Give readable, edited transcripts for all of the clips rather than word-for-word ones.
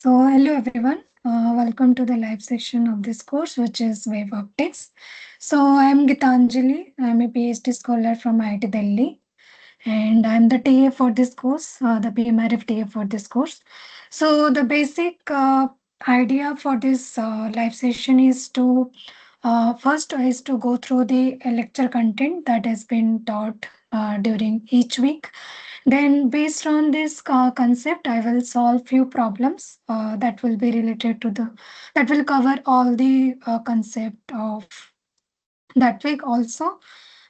Hello everyone. Welcome to the live session of this course, which is Wave Optics. I am Gitanjali. I am a PhD scholar from IIT Delhi, and I am the TA for this course, the PMRF TA for this course. The basic idea for this live session is to first is to go through the lecture content that has been taught during each week. Then, based on this concept, I will solve few problems that will be related to the that will cover all the concept of that week. Also,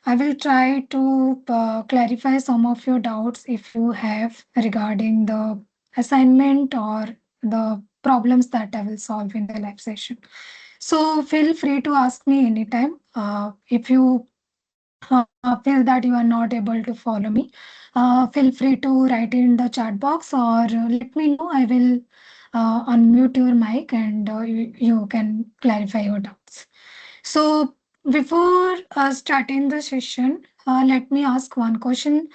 I will try to clarify some of your doubts if you have regarding the assignment or the problems that I will solve in the live session. So feel free to ask me anytime if you feel that you are not able to follow me. Feel free to write in the chat box or let me know. I will unmute your mic and you can clarify your doubts. So, before starting the session, let me ask one question.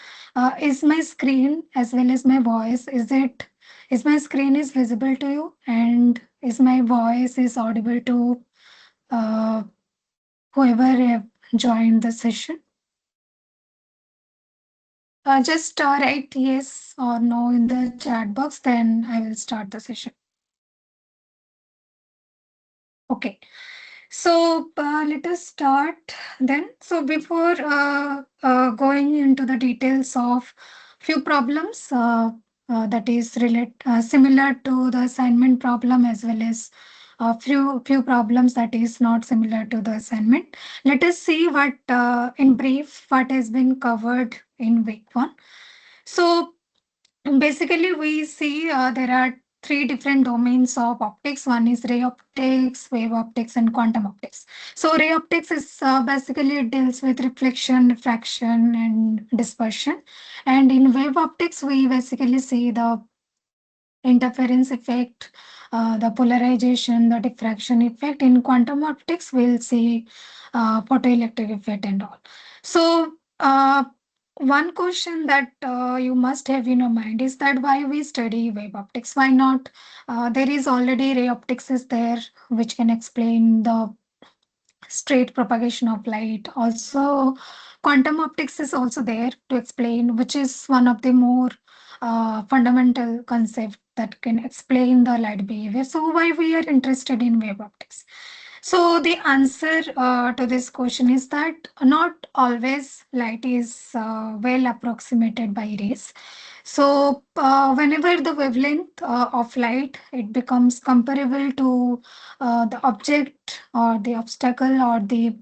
Is my screen as well as my voice, is my screen is visible to you, and is my voice is audible to uh, whoever have joined the session? Just write yes or no in the chat box, then I will start the session. Okay. Let us start then. So before going into the details of few problems that is similar to the assignment problem, as well as few problems that is not similar to the assignment, let us see what in brief what has been covered in week one. So basically, we see there are three different domains of optics. One is ray optics, wave optics, and quantum optics. So, ray optics is basically it deals with reflection, refraction, and dispersion. And in wave optics, we basically see the interference effect, the polarization, the diffraction effect. In quantum optics, we'll see photoelectric effect and all. So, one question that you must have in your mind is that why we study wave optics? Why not? There is already ray optics is there, which can explain the straight propagation of light. Also, quantum optics is also there to explain, which is one of the more fundamental concept that can explain the light behavior. So, why we are interested in wave optics? So, the answer to this question is that not always light is well approximated by rays. So, whenever the wavelength of light it becomes comparable to the object or the obstacle or the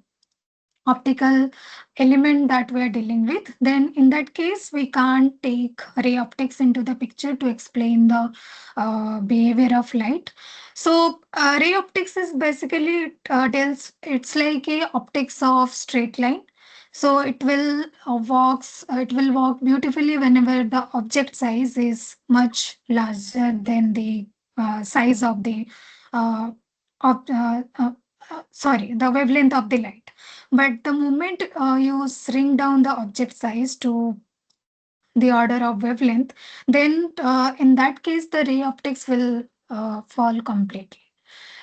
optical element that we are dealing with, then in that case we can't take ray optics into the picture to explain the behavior of light. So ray optics is basically it's like a optics of straight line. So it will walk beautifully whenever the object size is much larger than the size of the uh, the wavelength of the light. But the moment you shrink down the object size to the order of wavelength, then in that case, the ray optics will fall completely.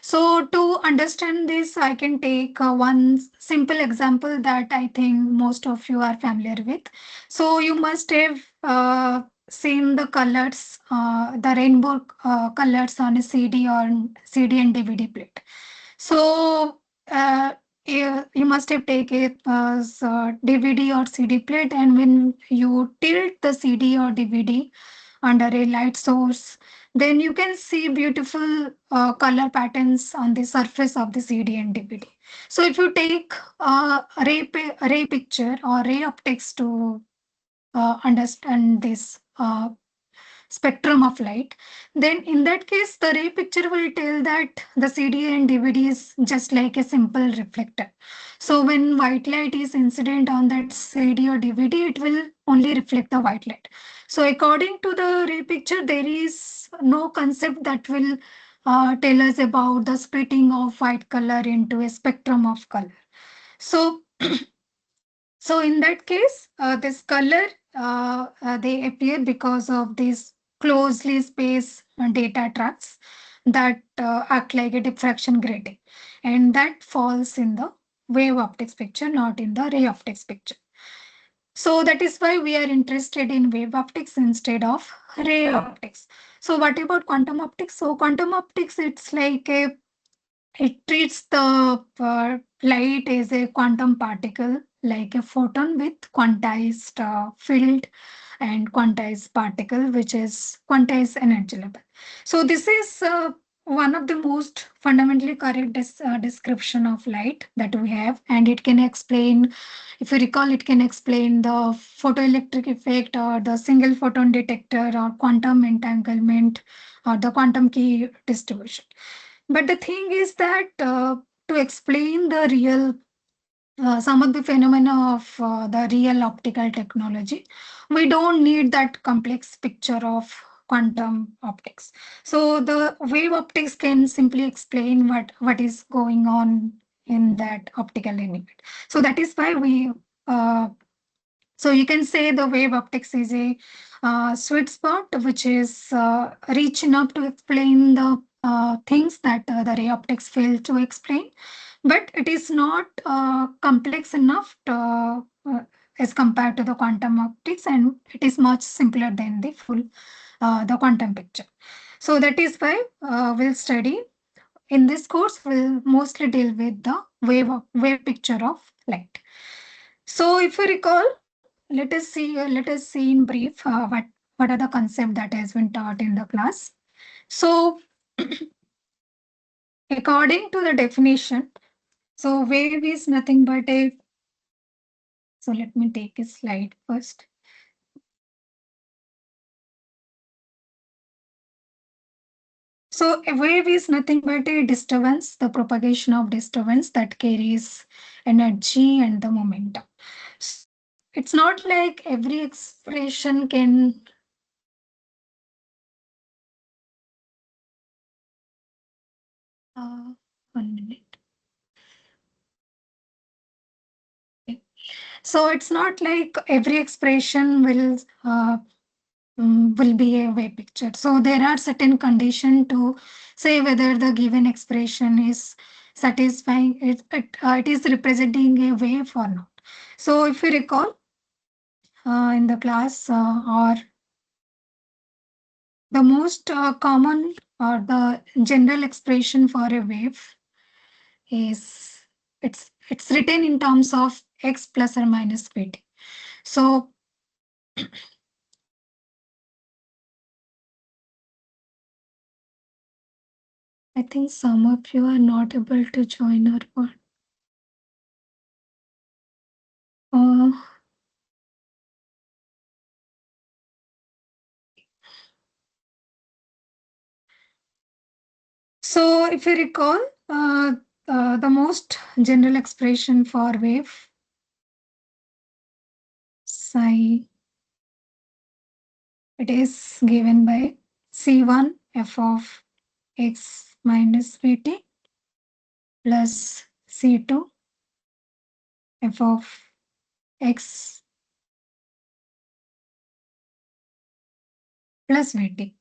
So, to understand this, I can take one simple example that I think most of you are familiar with. So, you must have seen the colors, the rainbow colors on a CD or CD and DVD plate. So, you must have taken DVD or CD plate, and when you tilt the CD or DVD under a light source, then you can see beautiful color patterns on the surface of the CD and DVD. So, if you take ray picture or ray optics to understand this spectrum of light, then in that case, the ray picture will tell that the CD and DVD is just like a simple reflector. So when white light is incident on that CD or DVD, it will only reflect the white light. So according to the ray picture, there is no concept that will tell us about the splitting of white color into a spectrum of color. So so in that case, this color they appear because of this closely spaced data tracks that act like a diffraction grating, and that falls in the wave optics picture, not in the ray optics picture. So that is why we are interested in wave optics instead of ray optics. So what about quantum optics? So quantum optics, it's like it treats the light as a quantum particle, like a photon with quantized field and quantized particle, which is quantized energy level. So this is one of the most fundamentally correct description of light that we have, and it can explain, if you recall, it can explain the photoelectric effect or the single photon detector or quantum entanglement or the quantum key distribution. But the thing is that to explain the real some of the phenomena of the real optical technology, we don't need that complex picture of quantum optics. So the wave optics can simply explain what is going on in that optical element. So that is why we so you can say the wave optics is a sweet spot, which is rich enough to explain the things that the ray optics fail to explain, but it is not complex enough as compared to the quantum optics, and it is much simpler than the quantum picture. So that is why we'll study in this course. We'll mostly deal with the wave picture of light. So if you recall, let us see in brief what are the concept that has been taught in the class. So according to the definition, so wave is nothing but a, so let me take a slide first. So a wave is nothing but a disturbance, the propagation of disturbance that carries energy and the momentum. So it's not like every expression can uh, 1 minute. Okay. So it's not like every expression will be a wave picture. So there are certain conditions to say whether the given expression is satisfying, it is representing a wave or not. So if you recall in the class, or the most common or the general expression for a wave is, it's written in terms of x plus or minus vt. So I think some of you are not able to join our call. Uh, so if you recall, the most general expression for wave psi, it is given by C1 f of x minus vt plus C2 f of x plus vt.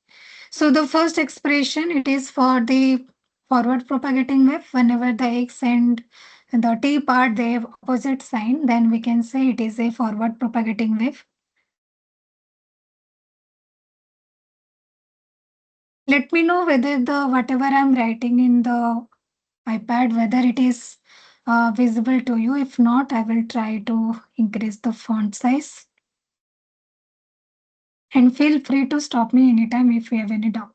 So the first expression, it is for the forward propagating wave. Whenever the x and the t part they have opposite sign, then we can say it is a forward propagating wave. Let me know whether the whatever I'm writing in the iPad, whether it is visible to you. If not, I will try to increase the font size. And feel free to stop me anytime if you have any doubt.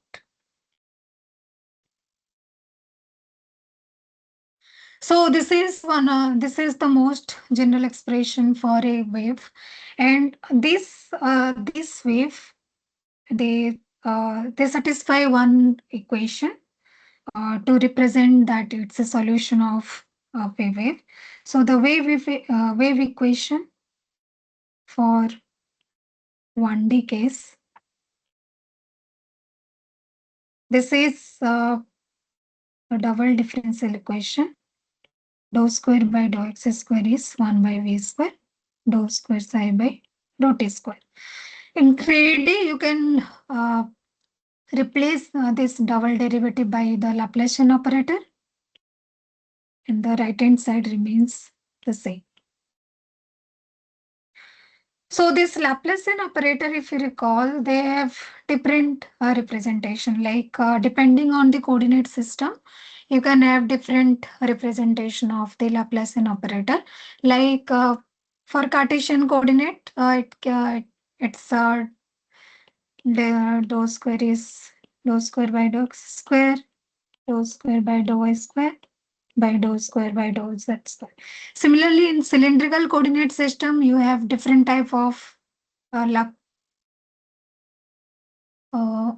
So this is the most general expression for a wave, and this wave, they satisfy one equation to represent that it's a solution of a wave. So the wave equation for 1D case, this is a double differential equation. Dou square by dou x square is 1 by v square, dou square psi by dou t square. In 3D, you can replace this double derivative by the Laplacian operator, and the right hand side remains the same. So this Laplacian operator, if you recall, they have different representation, like depending on the coordinate system, you can have different representation of the Laplacian operator. Like for Cartesian coordinate, it's dou square is dou square by dou x square, dou square by dou y square by dou square by dou z square. Similarly, in cylindrical coordinate system, you have different type of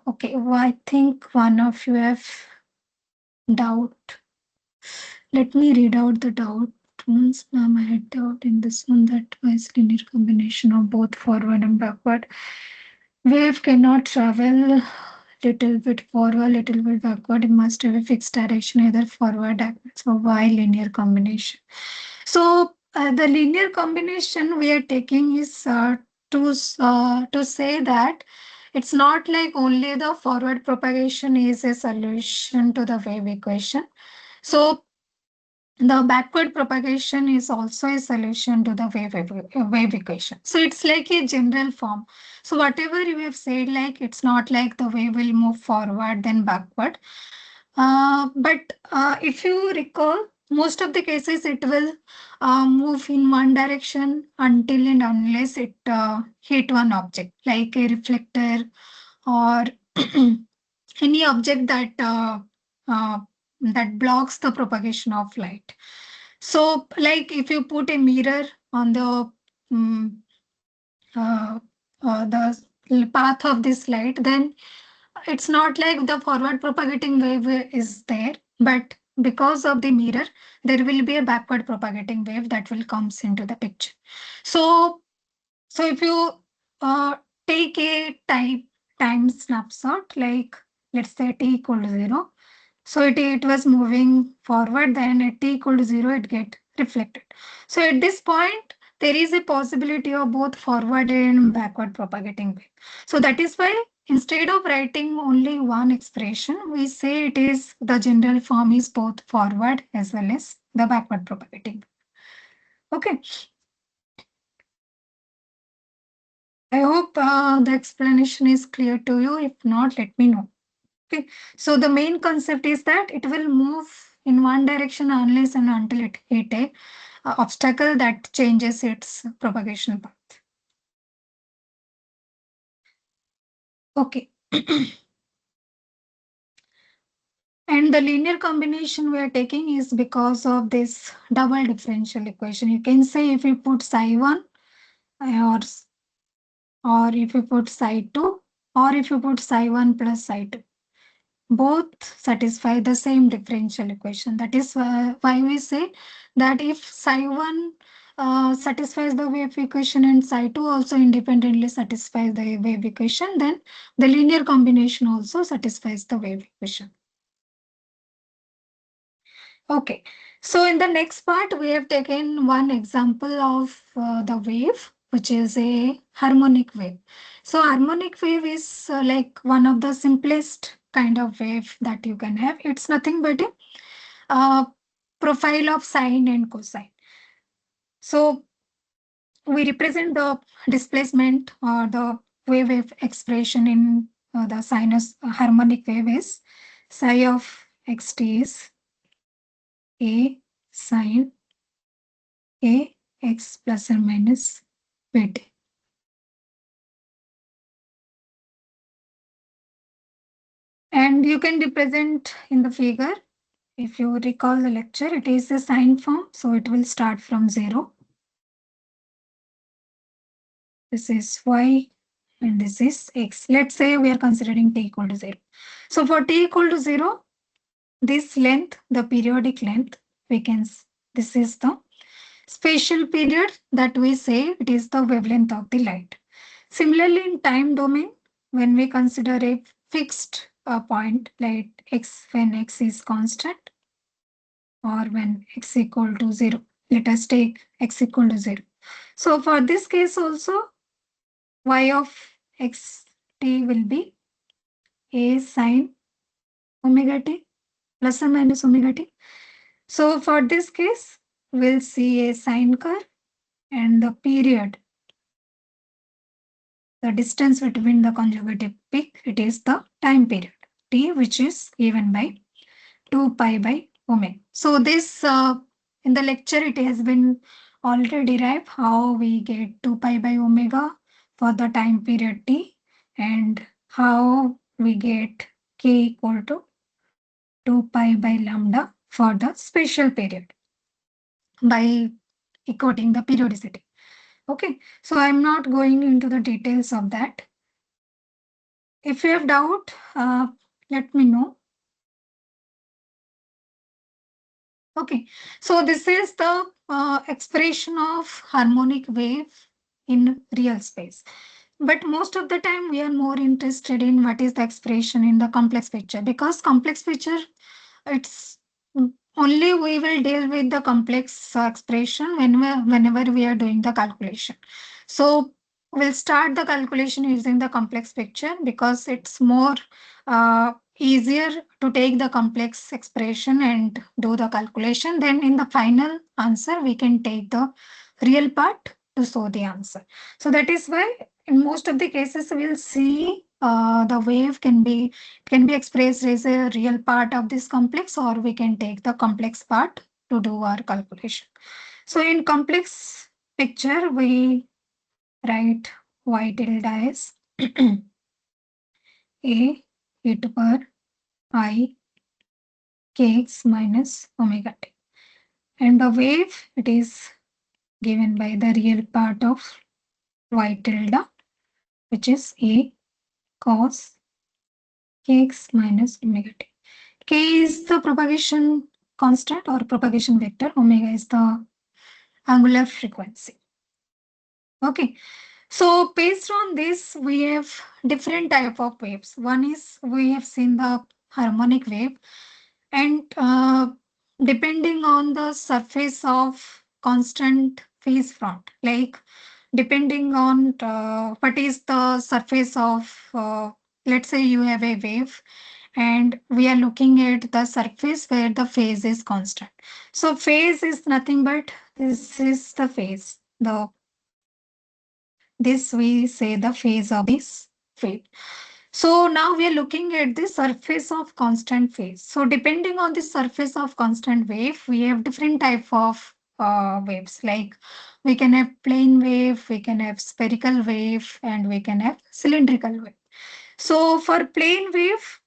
okay, well, I think one of you have doubt. Let me read out the doubt. Once ma'am, I had doubt in this one that was linear combination of both forward and backward. Wave cannot travel little bit forward, little bit backward. It must have a fixed direction, either forward, backward. So why linear combination? So the linear combination we are taking is to say that it's not like only the forward propagation is a solution to the wave equation. So the backward propagation is also a solution to the wave equation. So it's like a general form. So whatever you have said, like it's not like the wave will move forward then backward. But if you recall, most of the cases it will move in one direction until and unless it hit one object, like a reflector or any object uh, that blocks the propagation of light. So, like if you put a mirror on um, uh, the path of this light, then it's not like the forward propagating wave is there, but because of the mirror, there will be a backward propagating wave that will comes into the picture. So, so if you uh, take a time snapshot, like let's say t equal to 0, so it was moving forward, then at t equal to 0, it get reflected. So at this point, there is a possibility of both forward and backward propagating wave. So that is why instead of writing only one expression, we say it is the general form is both forward as well as the backward propagating. Okay. I hope the explanation is clear to you. If not, let me know. Okay, so the main concept is that it will move in one direction unless and until it hit a obstacle that changes its propagation path. Okay. And the linear combination we are taking is because of this double differential equation. You can say if you put psi1 or, or if you put psi2 or if you put psi1 plus psi2. Both satisfy the same differential equation. That is why we say that if psi1 satisfies the wave equation and psi2 also independently satisfies the wave equation, then the linear combination also satisfies the wave equation. Okay, so in the next part, we have taken one example of the wave, which is a harmonic wave. So harmonic wave is like one of the simplest kind of wave that you can have. It's nothing but a profile of sine and cosine. So we represent the displacement or the wave expression in the sinus harmonic wave is psi of xt is a sine a x plus or minus vt. And you can represent in the figure. If you recall the lecture, it is a sine form, so it will start from 0. This is y and this is x. Let's say we are considering t equal to 0. So for t equal to 0, this length, the periodic length, this is the spatial period that we say it is the wavelength of the light. Similarly, in time domain, when we consider a fixed point like x when x is constant or when x equal to 0, let us take x equal to 0. So for this case also, y of xt will be A sine omega t plus or minus omega t. So for this case, we'll see a sine curve and the period, the distance between the conjugative peak, it is the time period t, which is given by 2 pi by omega. So this in the lecture it has been already derived how we get 2 pi by omega for the time period t and how we get k equal to 2 pi by lambda for the spatial period by equating the periodicity. Okay, so I'm not going into the details of that. If you have doubt, let me know. Okay, so this is the expression of harmonic wave in real space. But most of the time we are more interested in what is the expression in the complex picture, because complex picture, it's only we will deal with the complex expression whenever we are doing the calculation. So we'll start the calculation using the complex picture because it's more easier to take the complex expression and do the calculation. Then in the final answer, we can take the real part to show the answer. So that is why in most of the cases we'll see the wave can be expressed as a real part of this complex, or we can take the complex part to do our calculation. So in complex picture, we write y tilde as a e to power I kx minus omega t. And the wave, it is given by the real part of y tilde, which is a cos kx minus omega t. K is the propagation constant or propagation vector. Omega is the angular frequency. Okay. So based on this, we have different type of waves. One is we have seen the harmonic wave, and depending on the surface of constant phase front, like depending on what is the surface of, let's say you have a wave and we are looking at the surface where the phase is constant. So phase is nothing but this is the phase. This we say the phase of this wave. So now we are looking at the surface of constant phase. So depending on the surface of constant wave, we have different type of waves. Like we can have plane wave, we can have spherical wave, and we can have cylindrical wave. So for plane wave,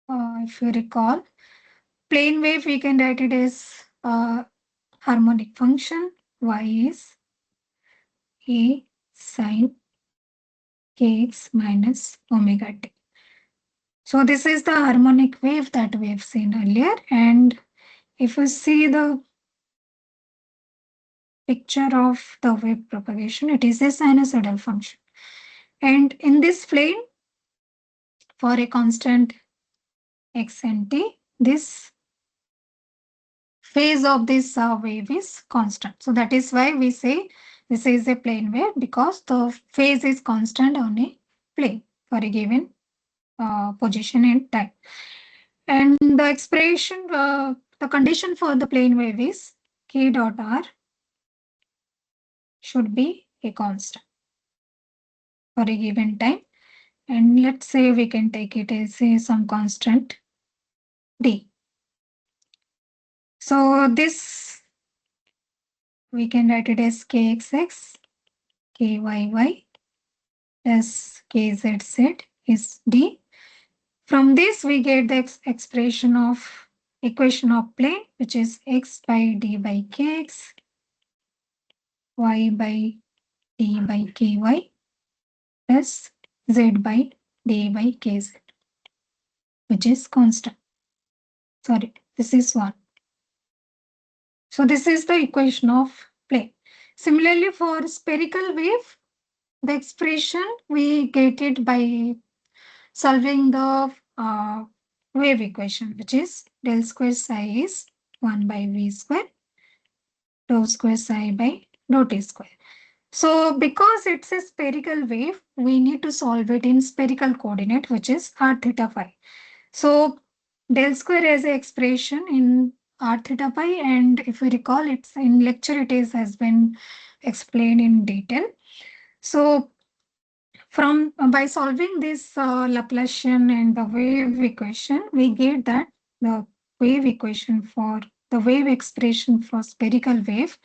if you recall, plane wave we can write it as harmonic function. Y is a sine kx minus omega t. So this is the harmonic wave that we have seen earlier. And if you see the picture of the wave propagation, it is a sinusoidal function. And in this plane, for a constant x and t, this phase of this wave is constant. So that is why we say this is a plane wave, because the phase is constant on a plane for a given position and time. And the expression, the condition for the plane wave is k dot r should be a constant for a given time. And let's say we can take it as some constant d. So this we can write it as kxx, kyy plus kzz is d. From this we get the expression of equation of plane, which is x by d by kx, y by d by ky plus z by d by kz, which is constant. Sorry, this is 1. So this is the equation of plane. Similarly, for spherical wave, the expression we get it by solving the wave equation, which is del square psi is 1 by v square, dou square psi by dou t square. So because it's a spherical wave, we need to solve it in spherical coordinate, which is r theta phi. So del square has an expression in r theta pi, and if we recall, it's in lecture it is has been explained in detail. So from by solving this Laplacian and the wave equation, we get that the wave equation for the wave expression for spherical wave,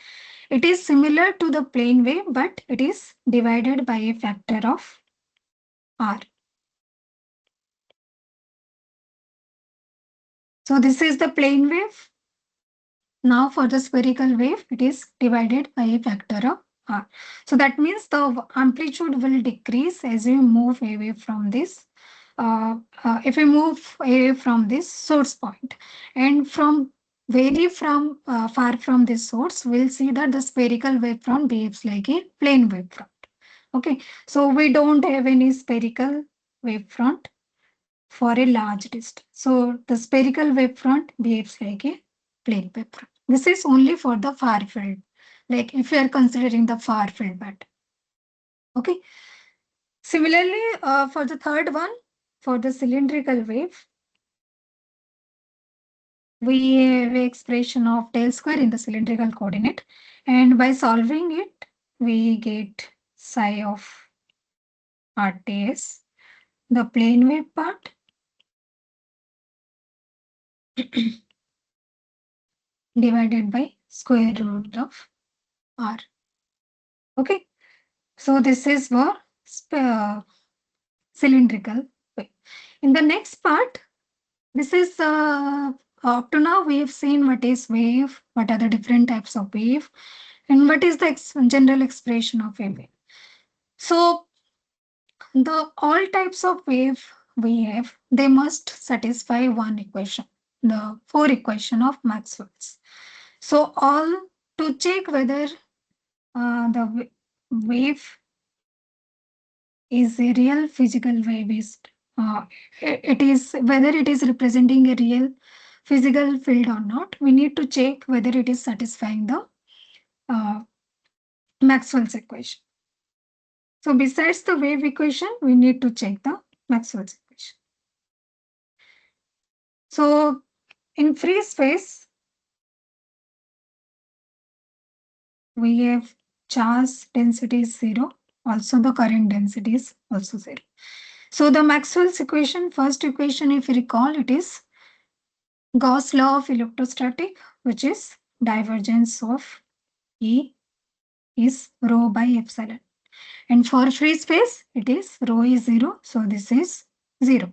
it is similar to the plane wave, but it is divided by a factor of r. So this is the plane wave. Now for the spherical wave, it is divided by a factor of r. So that means the amplitude will decrease as we move away from this. If we move away from this source point, and from very from far from this source, we'll see that the spherical wavefront behaves like a plane wavefront. Okay, so we don't have any spherical wavefront for a large distance. So the spherical wavefront behaves like a plane wavefront. This is only for the far field, like if you are considering the far field pattern. Okay. Similarly, for the third one, for the cylindrical wave, we have an expression of del square in the cylindrical coordinate, and by solving it, we get psi of RTS, the plane wave part, divided by square root of r. Okay. So this is for cylindrical wave. In the next part, this is up to now we have seen what is wave, what are the different types of wave, and what is the general expression of a wave. So the all types of wave we have, they must satisfy one equation, the four equation of Maxwell's. So all to check whether the wave is a real physical wave is it is whether it is representing a real physical field or not, we need to check whether it is satisfying the uh, Maxwell's equation. So besides the wave equation, we need to check the Maxwell's equation. So in free space, we have charge density is 0, also the current density is also 0. So the Maxwell's equation, first equation, if you recall, it is Gauss law of electrostatic, which is divergence of E is rho by epsilon. And for free space, it is rho is 0. So this is 0.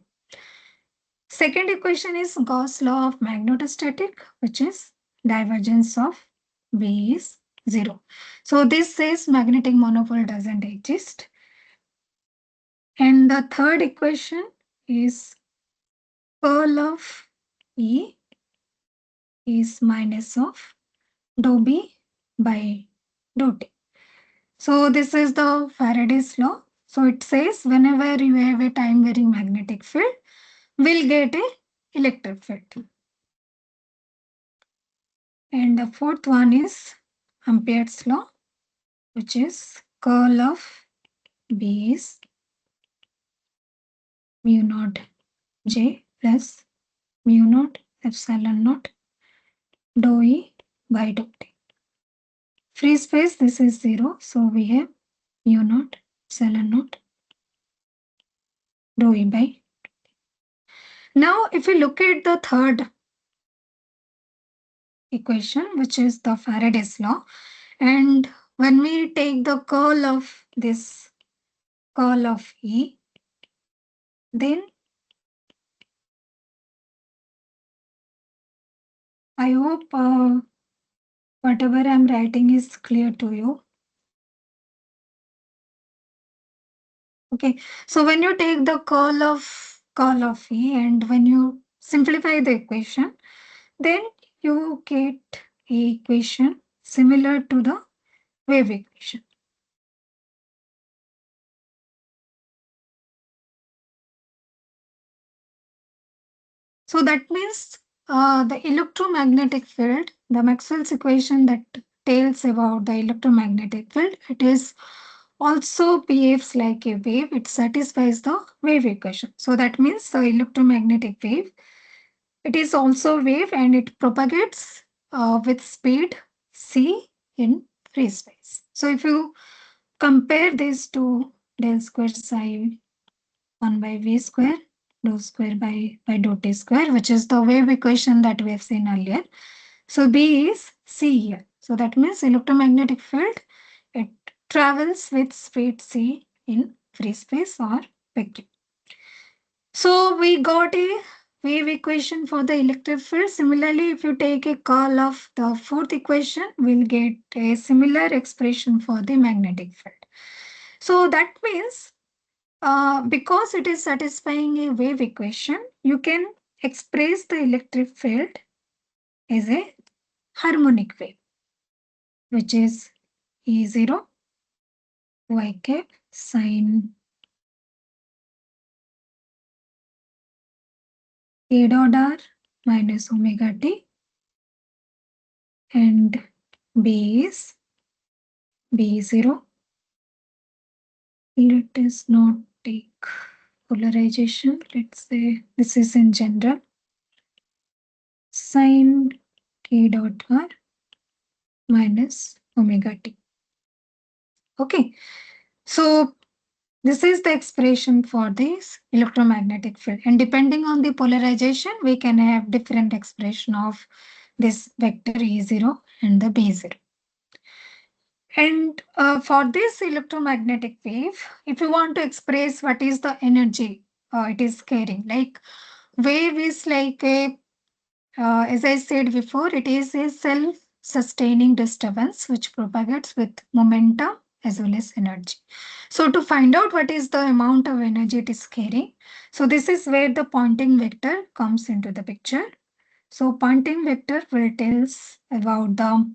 Second equation is Gauss law of magnetostatic, which is divergence of B is 0. So this says magnetic monopole doesn't exist. And the third equation is curl of E is minus of dou B by dou T. So this is the Faraday's law. So it says whenever you have a time varying magnetic field, we'll get a electric field. And the fourth one is Ampere's law, which is curl of B is mu naught J plus mu naught epsilon naught dou E by dou T. Free space, this is 0. So we have mu naught epsilon naught dou E by. Now, if we look at the third equation, which is the Faraday's law, and when we take the curl of this curl of E, then I hope whatever I'm writing is clear to you. Okay, so when you take the curl of E and when you simplify the equation, then you get a equation similar to the wave equation. So that means the electromagnetic field, the Maxwell's equation that tells about the electromagnetic field. It is also behaves like a wave. It satisfies the wave equation. So that means the electromagnetic wave, it is also a wave and it propagates with speed c in free space. So if you compare this to del square psi 1 by v square, dou square by dou t square, which is the wave equation that we have seen earlier. So B is C here. So that means electromagnetic field, it travels with speed c in free space or vacuum. So we got a wave equation for the electric field. Similarly, if you take a curl of the fourth equation, we'll get a similar expression for the magnetic field. So that means because it is satisfying a wave equation, you can express the electric field as a harmonic wave, which is E0 y cap sine k dot r minus omega t, and B is B0. Let us not take polarization. Let's say this is in general. Sine k dot r minus omega t. Okay. So this is the expression for this electromagnetic field. And depending on the polarization, we can have different expression of this vector E0 and the B0. And for this electromagnetic wave, if you want to express what is the energy it is carrying, like wave is like a, as I said before, it is a self-sustaining disturbance which propagates with momentum as well as energy. So to find out what is the amount of energy it is carrying, so this is where the Poynting vector comes into the picture. So Poynting vector will tell us about the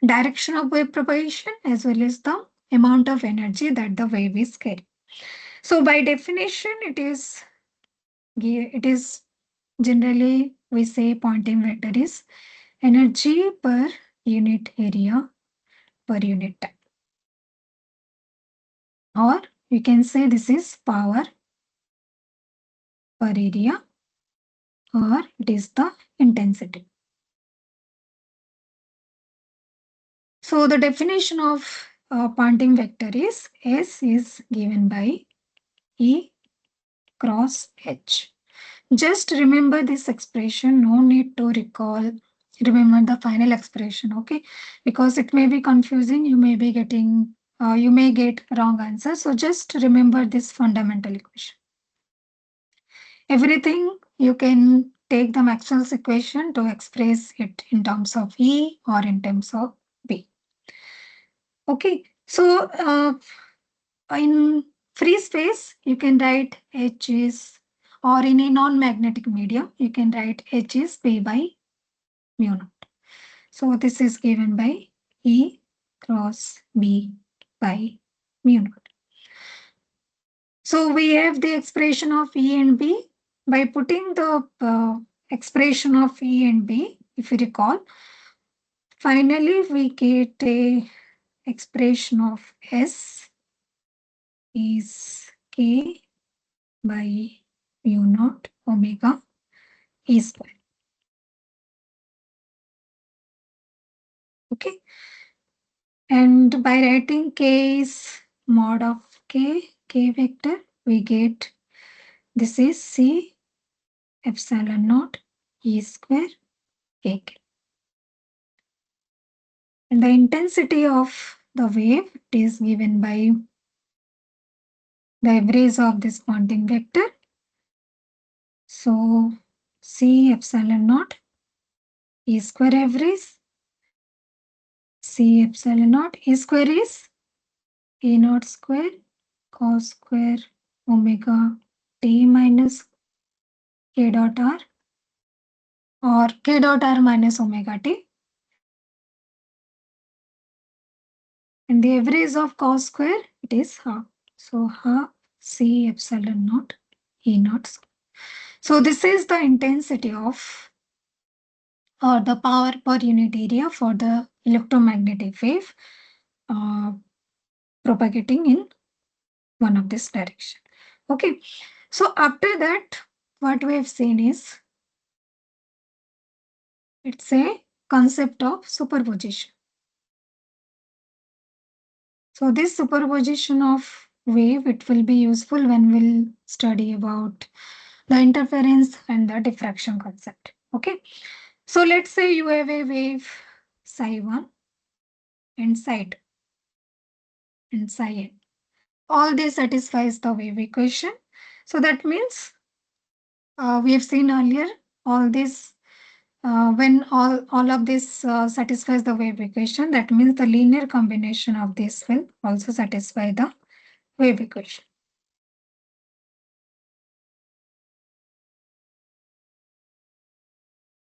direction of wave propagation as well as the amount of energy that the wave is carrying. So by definition, it is generally we say Poynting vector is energy per unit area per unit time. Or you can say this is power per area, or it is the intensity. So the definition of Poynting vector is S is given by E cross H. Just remember this expression, no need to remember the final expression, okay? Because it may be confusing, you may get wrong answer. So just remember this fundamental equation. Everything you can take the Maxwell's equation to express it in terms of E or in terms of B. Okay, so in free space, you can write H is, or in a non-magnetic medium, you can write H is P by mu naught. So this is given by E cross B by mu naught. So we have the expression of E and B. By putting the expression of E and B, if you recall, finally we get a expression of S is K by mu naught omega E square. Okay. And by writing K is mod of K vector, we get this is C epsilon naught E square K. And the intensity of the wave is given by the average of this Poynting vector. So C epsilon naught E square average, C epsilon naught E square is A naught square cos square omega t minus K dot R, or K dot R minus omega t. And the average of cos square, it is half. So half C epsilon naught E naught square. So this is the intensity of, or the power per unit area for the electromagnetic wave propagating in one of this direction. Okay, so after that, what we have seen is it's a concept of superposition. So this superposition of wave, it will be useful when we'll study about the interference and the diffraction concept. Okay, so let's say you have a wave psi 1 and psi 2 and psi n. All this satisfies the wave equation. So that means we have seen earlier all this when all of this satisfies the wave equation, that means the linear combination of this will also satisfy the wave equation.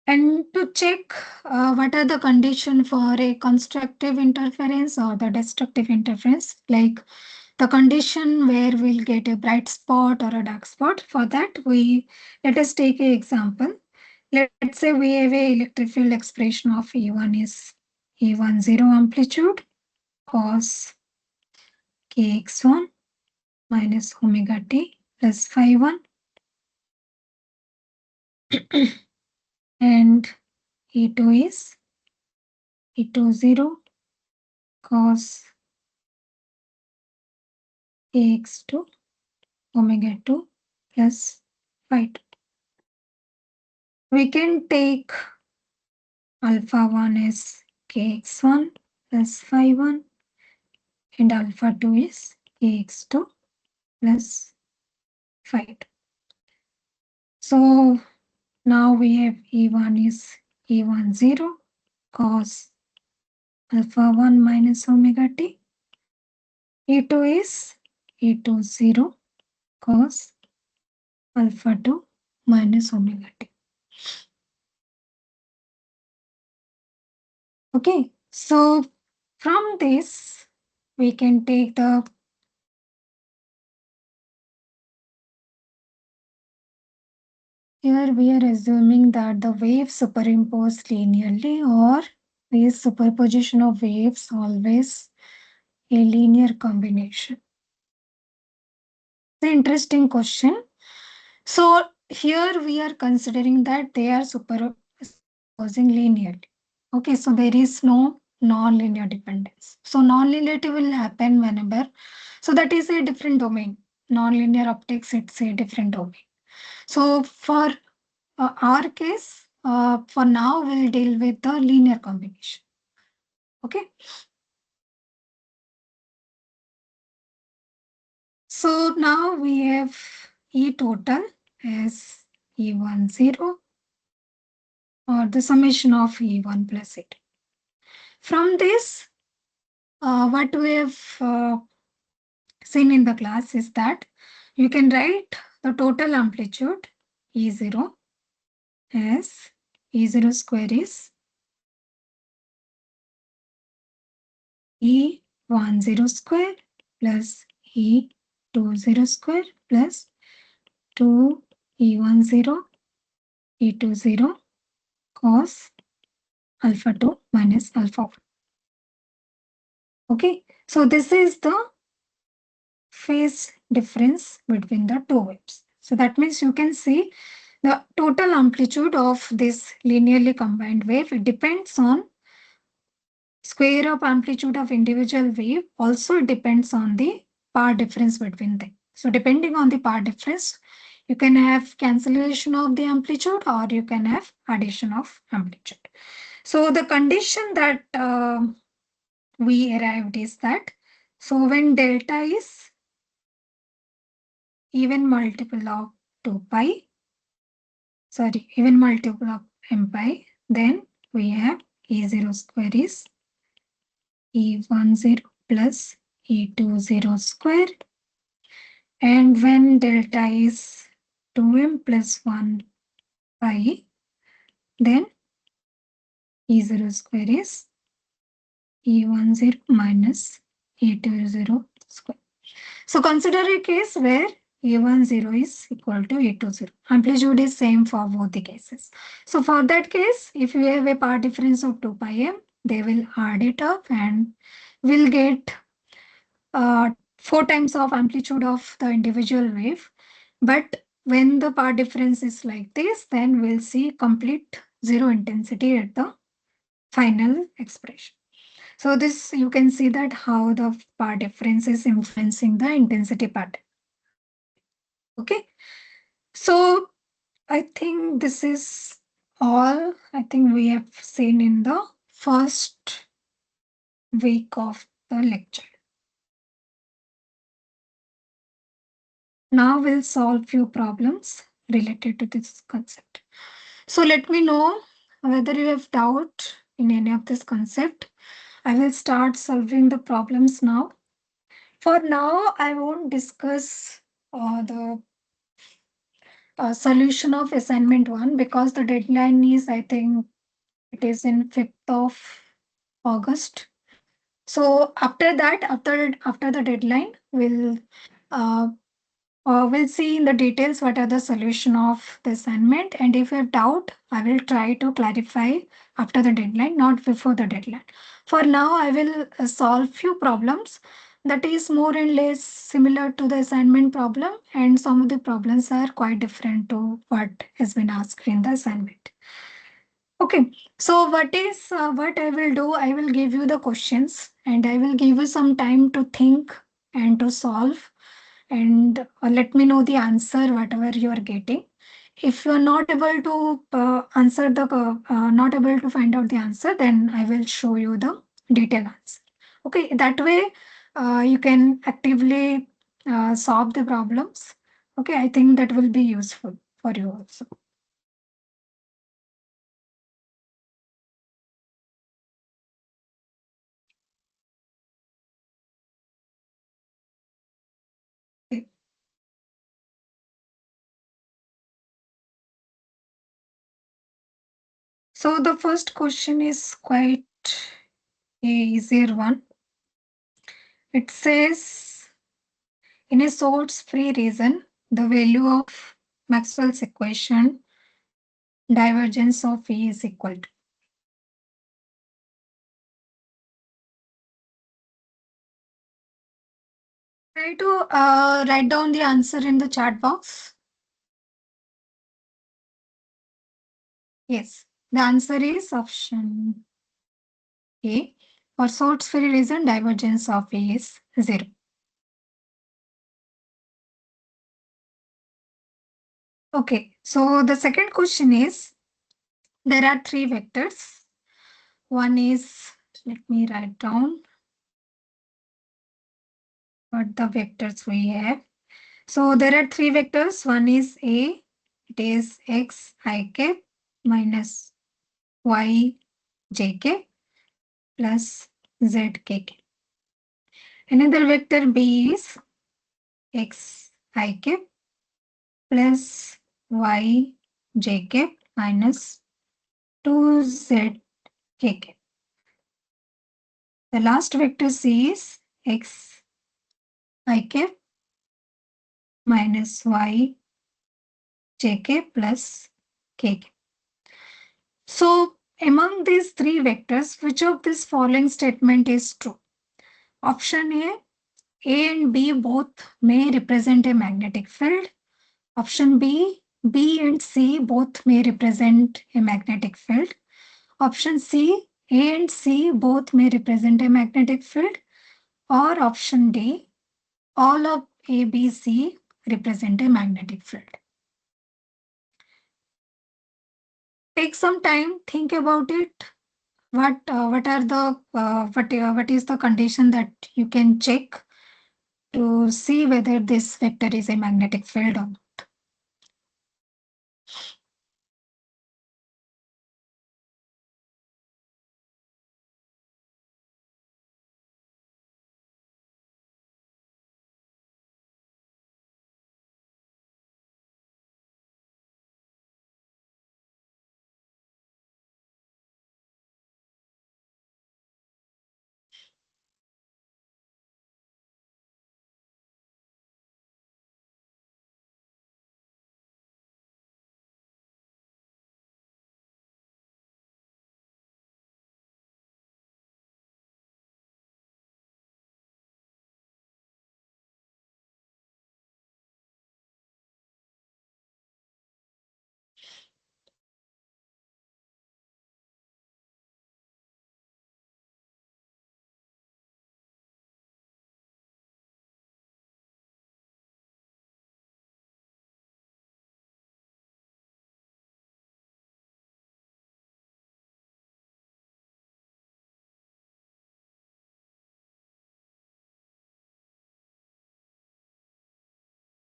And to check what are the conditions for a constructive interference or the destructive interference, like the condition where we'll get a bright spot or a dark spot, for that let us take an example. Let's say we have a electric field expression of E1 is E1 0 amplitude cos kx1 minus omega t plus phi 1 and E2 is E2 0 cos kx2 omega 2 plus phi 2. We can take alpha 1 is kx1 plus phi 1 and alpha 2 is kx2 plus phi 2. So now we have E1 is E1 0 cos alpha 1 minus omega t. E2 is E2 0 cos alpha 2 minus omega t. Okay, so from this we can take the here we are assuming that the waves superimpose linearly, or is superposition of waves always a linear combination? It's an interesting question. So here we are considering that they are superimposing linearly. Okay, so there is no non-linear dependence. So non-linearity will happen whenever. So that is a different domain. Non-linear optics, it's a different domain. So for our case, for now, we'll deal with the linear combination. Okay. So now we have E total as E1 0 or the summation of E1 plus E2. From this, what we have seen in the class is that you can write the total amplitude E0 as E0 square is E10 square plus E20 square plus 2E10 E20 cos alpha 2 minus alpha 1. Okay, so this is the phase difference between the two waves. So that means you can see the total amplitude of this linearly combined wave. It depends on square of amplitude of individual wave. Also, it depends on the power difference between them. So depending on the power difference, you can have cancellation of the amplitude or you can have addition of amplitude. So the condition that we arrived is that, so when delta is even multiple of 2 pi, even multiple of m pi, then we have E0 square is E10 plus E20 square. And when delta is 2m plus 1 pi, then E0 square is E10 minus E20 square. So consider a case where E10 is equal to E20. Amplitude is same for both the cases. So for that case, if you have a power difference of 2 pi m, they will add it up and will get 4 times of amplitude of the individual wave. But when the part difference is like this, then we'll see complete zero intensity at the final expression. So this you can see that how the part difference is influencing the intensity pattern. Okay. So I think this is all I think we have seen in the first week of the lecture. Now we'll solve few problems related to this concept. So let me know whether you have doubt in any of this concept. I will start solving the problems now. For now, I won't discuss the solution of assignment 1 because the deadline is, I think, it is in 5th of August. So after that, after the deadline, uh, we'll see in the details what are the solution of the assignment. And if you have doubt, I will try to clarify after the deadline, not before the deadline. For now, I will solve few problems that is more and less similar to the assignment problem, and some of the problems are quite different to what has been asked in the assignment. Okay, so what I will do? I will give you the questions and I will give you some time to think and to solve and let me know the answer whatever you are getting. If you are not able to not able to find out the answer, then I will show you the detailed answer. Okay, that way you can actively solve the problems. Okay, I think that will be useful for you also. Okay. So the first question is quite a easier one. It says in a source-free region, the value of Maxwell's equation divergence of E is equal to. Try to write down the answer in the chat box. Yes, the answer is option A. For source-free region, divergence of E is 0. Okay, so the second question is, there are 3 vectors. One is, let me write down what the vectors we have. So there are 3 vectors. One is A, it is x I cap minus y j k plus z k k. Another vector B is x I cap plus y j k minus 2z k k. The last vector C is x I cap minus y j k plus k k. So among these 3 vectors, which of this following statement is true? Option A and B both may represent a magnetic field. Option B and C both may represent a magnetic field. Option C, A and C both may represent a magnetic field. Or option D, all of A, B, C represent a magnetic field. Take some time, think about it. What are the what is the condition that you can check to see whether this vector is a magnetic field or not?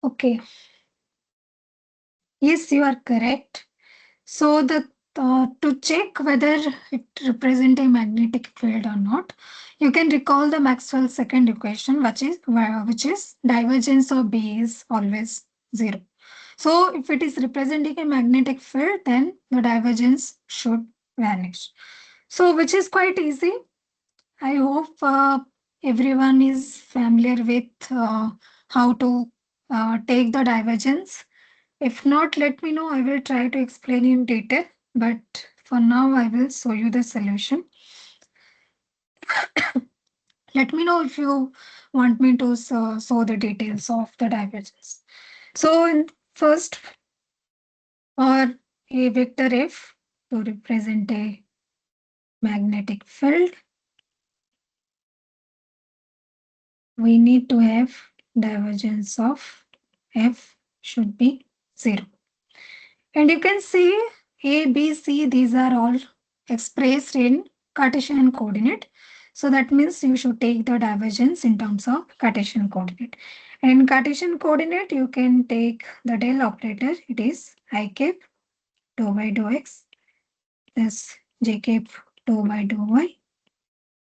Okay. Yes, you are correct. So the to check whether it represents a magnetic field or not, you can recall the Maxwell's second equation, which is divergence of B is always zero. So if it is representing a magnetic field, then the divergence should vanish. So which is quite easy. I hope everyone is familiar with how to take the divergence. If not, let me know. I will try to explain in detail. But for now, I will show you the solution. Let me know if you want me to show the details of the divergence. So, first, for a vector F to represent a magnetic field, we need to have divergence of F should be 0. And you can see A, B, C, these are all expressed in Cartesian coordinate. So that means you should take the divergence in terms of Cartesian coordinate. And in Cartesian coordinate, you can take the del operator. It is I cap dou by dou x plus j cap dou by dou y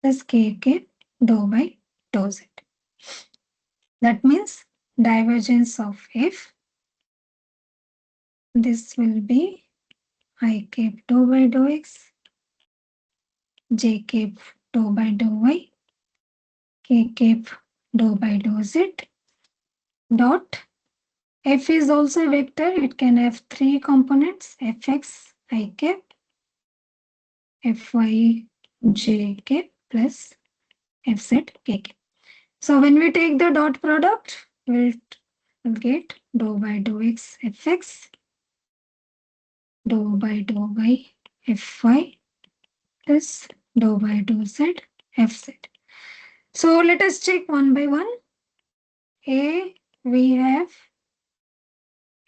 plus k cap dou by dou z. That means divergence of F. This will be I cap dou by dou x j cap dou by dou y, k cap dou by dou z dot f is also a vector. It can have three components: fx I cap, fy j cap plus fz k cap. So when we take the dot product, we'll get dou by dou x fx, dou by dou y fy plus dou by dou z fz. So let us check one by one. A, we have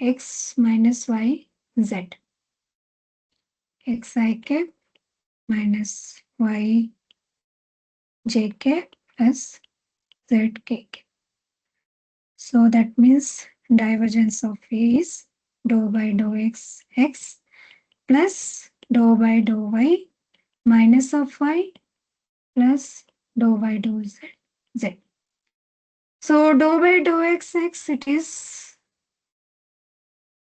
x minus y z, xi cap minus y j cap plus z k cap. So that means divergence of A is dou by dou x plus dou by dou y minus of y plus dou by dou z. So dou by dou x, it is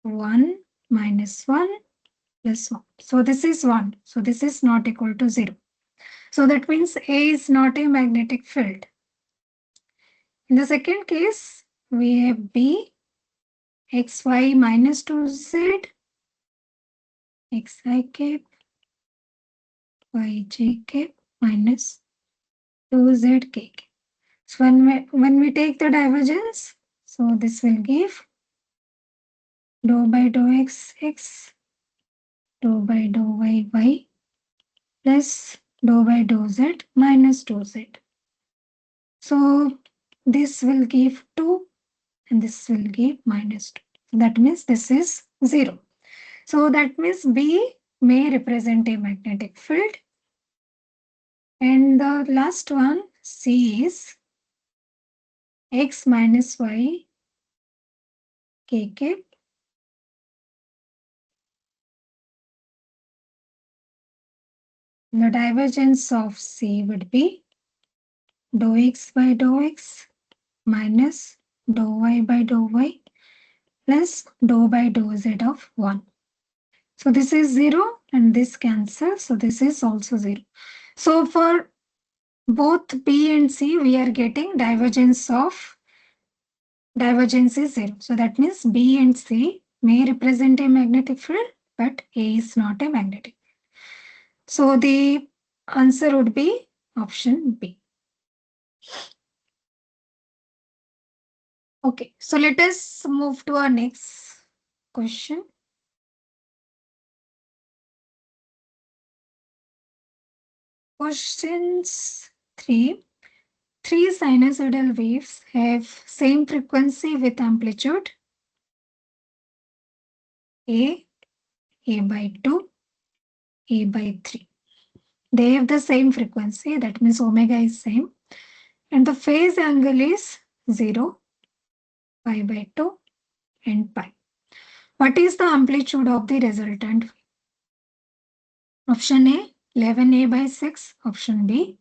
1 minus 1 plus 1. So this is 1. So this is not equal to 0. So that means A is not a magnetic field. In the second case, we have B, xy minus 2z, xi cap, yj cap minus 2z k cap. So when we take the divergence, so this will give dou by dou x, dou by dou y plus dou by dou z minus 2z. So this will give 2 and this will give minus 2. That means this is 0. So that means B may represent a magnetic field. And the last one, C, is x minus y k cap the divergence of C would be dou x by dou x minus dou y by dou y plus dou by dou z of 1. So this is 0 and this cancels. So this is also 0. So for both B and C, we are getting divergence is 0. So that means B and C may represent a magnetic field, but A is not a magnetic. So the answer would be option B. Okay, so let us move to our next question. Questions 3. Three sinusoidal waves have same frequency with amplitude A, A by 2, A by 3. They have the same frequency, that means omega is same. And the phase angle is 0, pi by 2, and pi. What is the amplitude of the resultant? Option A, 11a by 6. Option B,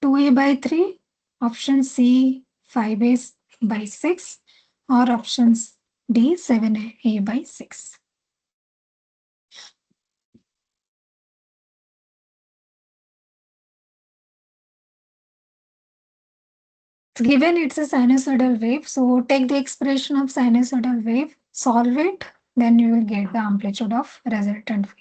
2a by 3. Option C, 5a by 6. Or options D, 7a by 6. Given it's a sinusoidal wave, so take the expression of sinusoidal wave, solve it, then you will get the amplitude of resultant wave.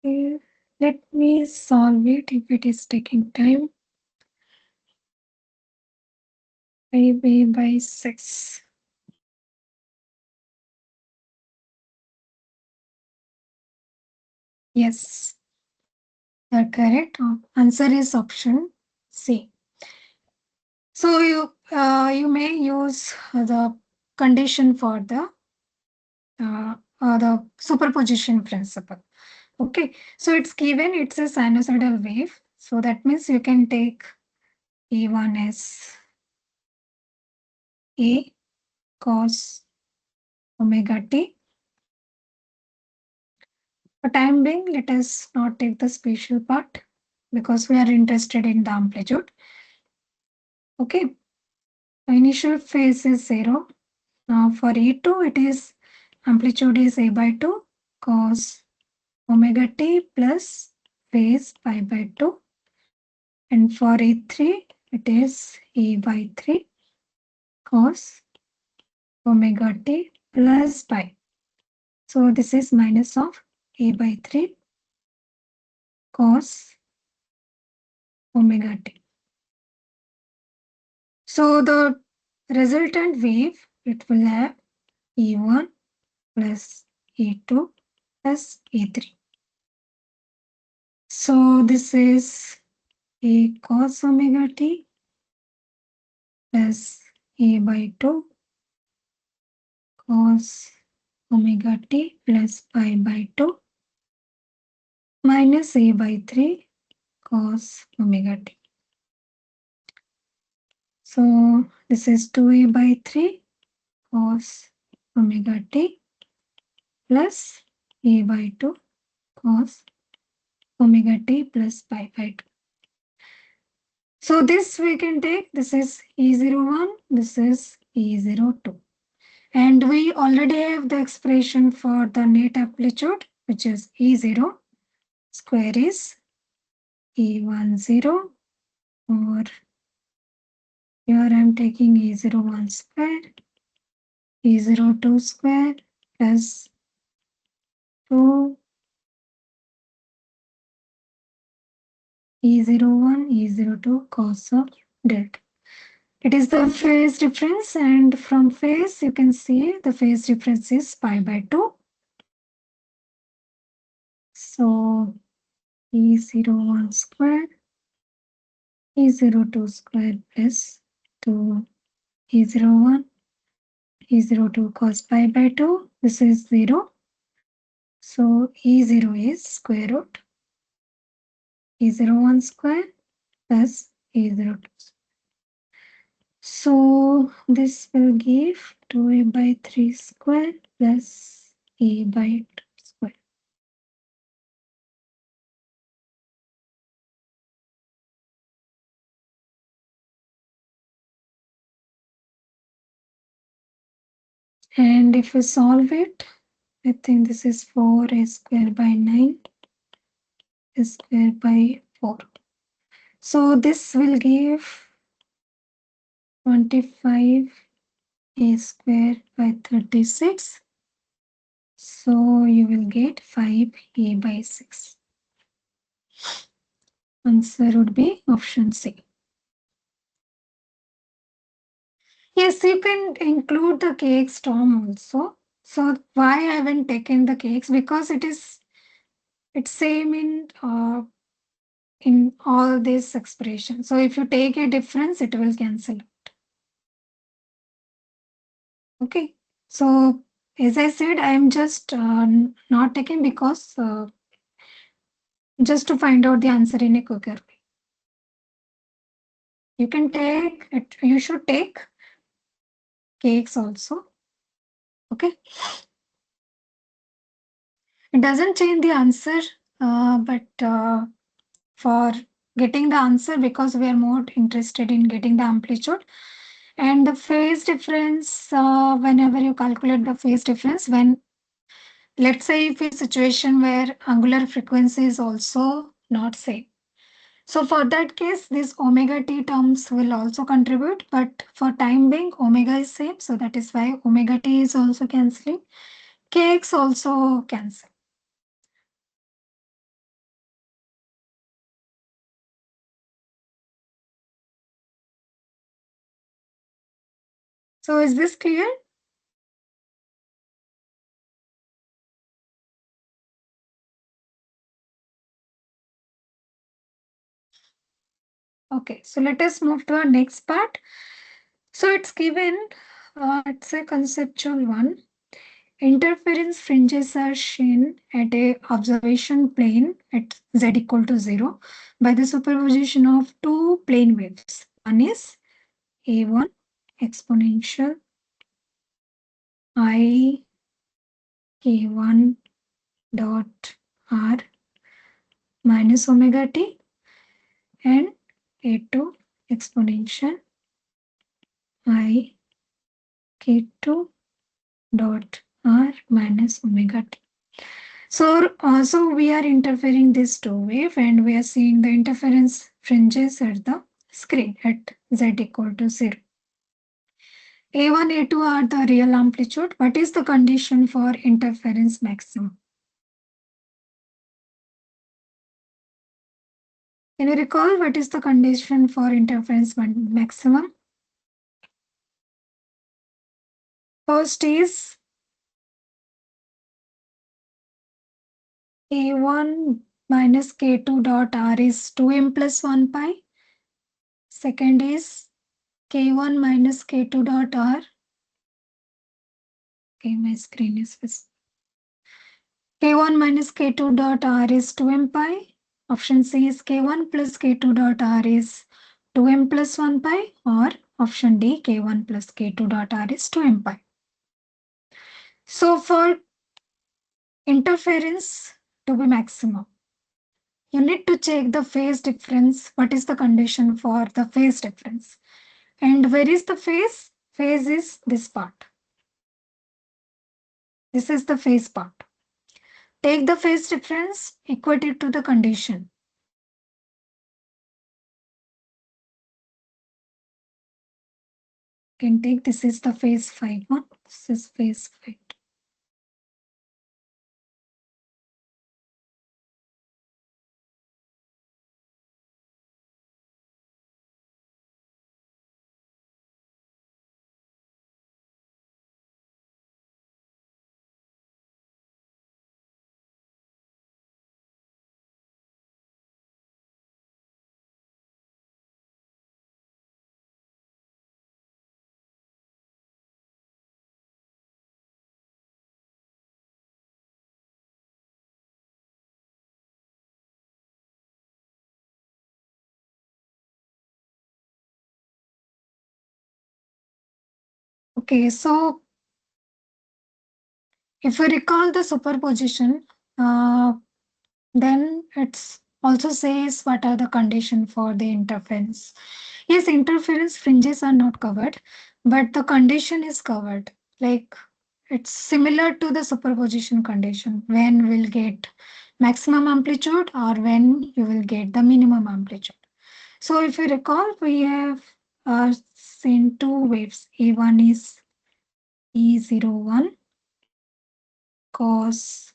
Okay, let me solve it if it is taking time. 5a by 6. Yes, you are correct. Answer is option C. So you may use the condition for the superposition principle. Okay, so it's given it's a sinusoidal wave. So that means you can take E1 as A cos omega t. For time being, let us not take the spatial part because we are interested in the amplitude. Okay, the initial phase is 0. Now for E2, it is amplitude is a by 2 cos omega t plus phase pi by 2. And for E3, it is E by 3 cos omega t plus pi. So this is minus of A by 3 cos omega t. So the resultant wave, it will have E1 plus E2 plus E3. So this is A cos omega t plus A by 2 cos omega t plus pi by 2 minus A by 3 cos omega t. So this is 2A by 3 cos omega t plus A by 2 cos omega t plus pi by 2. So this we can take, this is E01, this is E02. And we already have the expression for the net amplitude, which is E0 square is E10, or here I am taking E01 square, E02 square plus 2 E01, E02 cos of delta. It is the phase difference, and from phase you can see the phase difference is pi by 2. So E01 square, E02 square plus 2 E01, E02 cos pi by 2. This is 0. So E0 is square root E01 square plus E02. So this will give 2A by 3 square plus A by 2 square. And if we solve it, I think this is 4A square by 9 A square by 4. So this will give 25 A square by 36. So you will get 5A by 6. Answer would be option C. Yes, you can include the kx term also. So why I haven't taken the kx? Because it's same in all these expressions. So if you take a difference, it will cancel. Okay. So as I said, I am just not taking because just to find out the answer in a quicker way. You can take it. You should take kx also. Okay. It doesn't change the answer, but for getting the answer, because we are more interested in getting the amplitude and the phase difference. Whenever you calculate the phase difference, when let's say if a situation where angular frequency is also not same, so for that case these omega t terms will also contribute, but for time being omega is same, so that is why omega t is also cancelling, kx also cancel. So is this clear? Okay, so let us move to our next part. So it's given, it's a conceptual one. Interference fringes are seen at a observation plane at z equal to 0 by the superposition of two plane waves. One is a1 exponential I k1 dot r minus omega t, and a2 exponential I k2 dot r minus omega t. So also we are interfering this two wave and we are seeing the interference fringes at the screen at z equal to 0. A1, A2 are the real amplitude. What is the condition for interference maximum? Can you recall what is the condition for interference maximum? First is K1 minus K2 dot R is 2m plus 1 pi. Second is K1 minus K2 dot R. Okay, my screen is visible. K1 minus K2 dot R is 2m pi. Option C is K1 plus K2 dot R is 2m plus 1 pi, or option D, K1 plus K2 dot R is 2m pi. So for interference to be maximum, you need to check the phase difference. What is the condition for the phase difference? And where is the phase? Phase is this part. This is the phase part. Take the phase difference, equate it to the condition. You can take this is the phase 5 1, this is phase 5 2. Okay, so if we recall the superposition, then it's also says what are the condition for the interference. Yes, interference fringes are not covered, but the condition is covered. Like it's similar to the superposition condition, when we'll get maximum amplitude or when you will get the minimum amplitude. So if you recall, we have seen two waves. A1 is E01 cos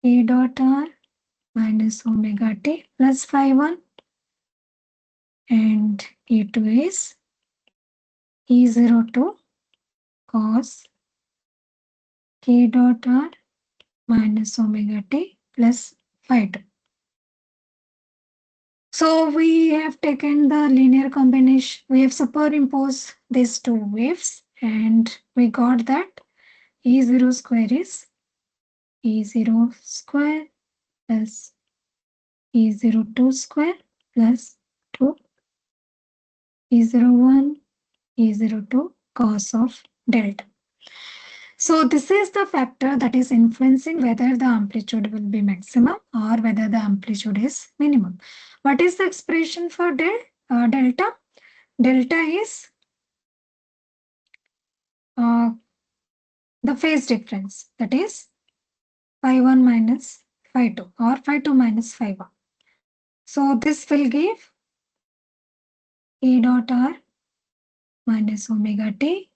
A dot R minus omega t plus phi 1, and E2 is E02 cos K dot R minus omega t plus phi 2. So we have taken the linear combination, we have superimposed these two waves and we got that E0 square is E0 square plus E02 square plus 2 E01 E02 cos of delta. So this is the factor that is influencing whether the amplitude will be maximum or whether the amplitude is minimum. What is the expression for delta? Delta is the phase difference, that is phi 1 minus phi 2 or phi 2 minus phi 1. So this will give A dot R minus omega t.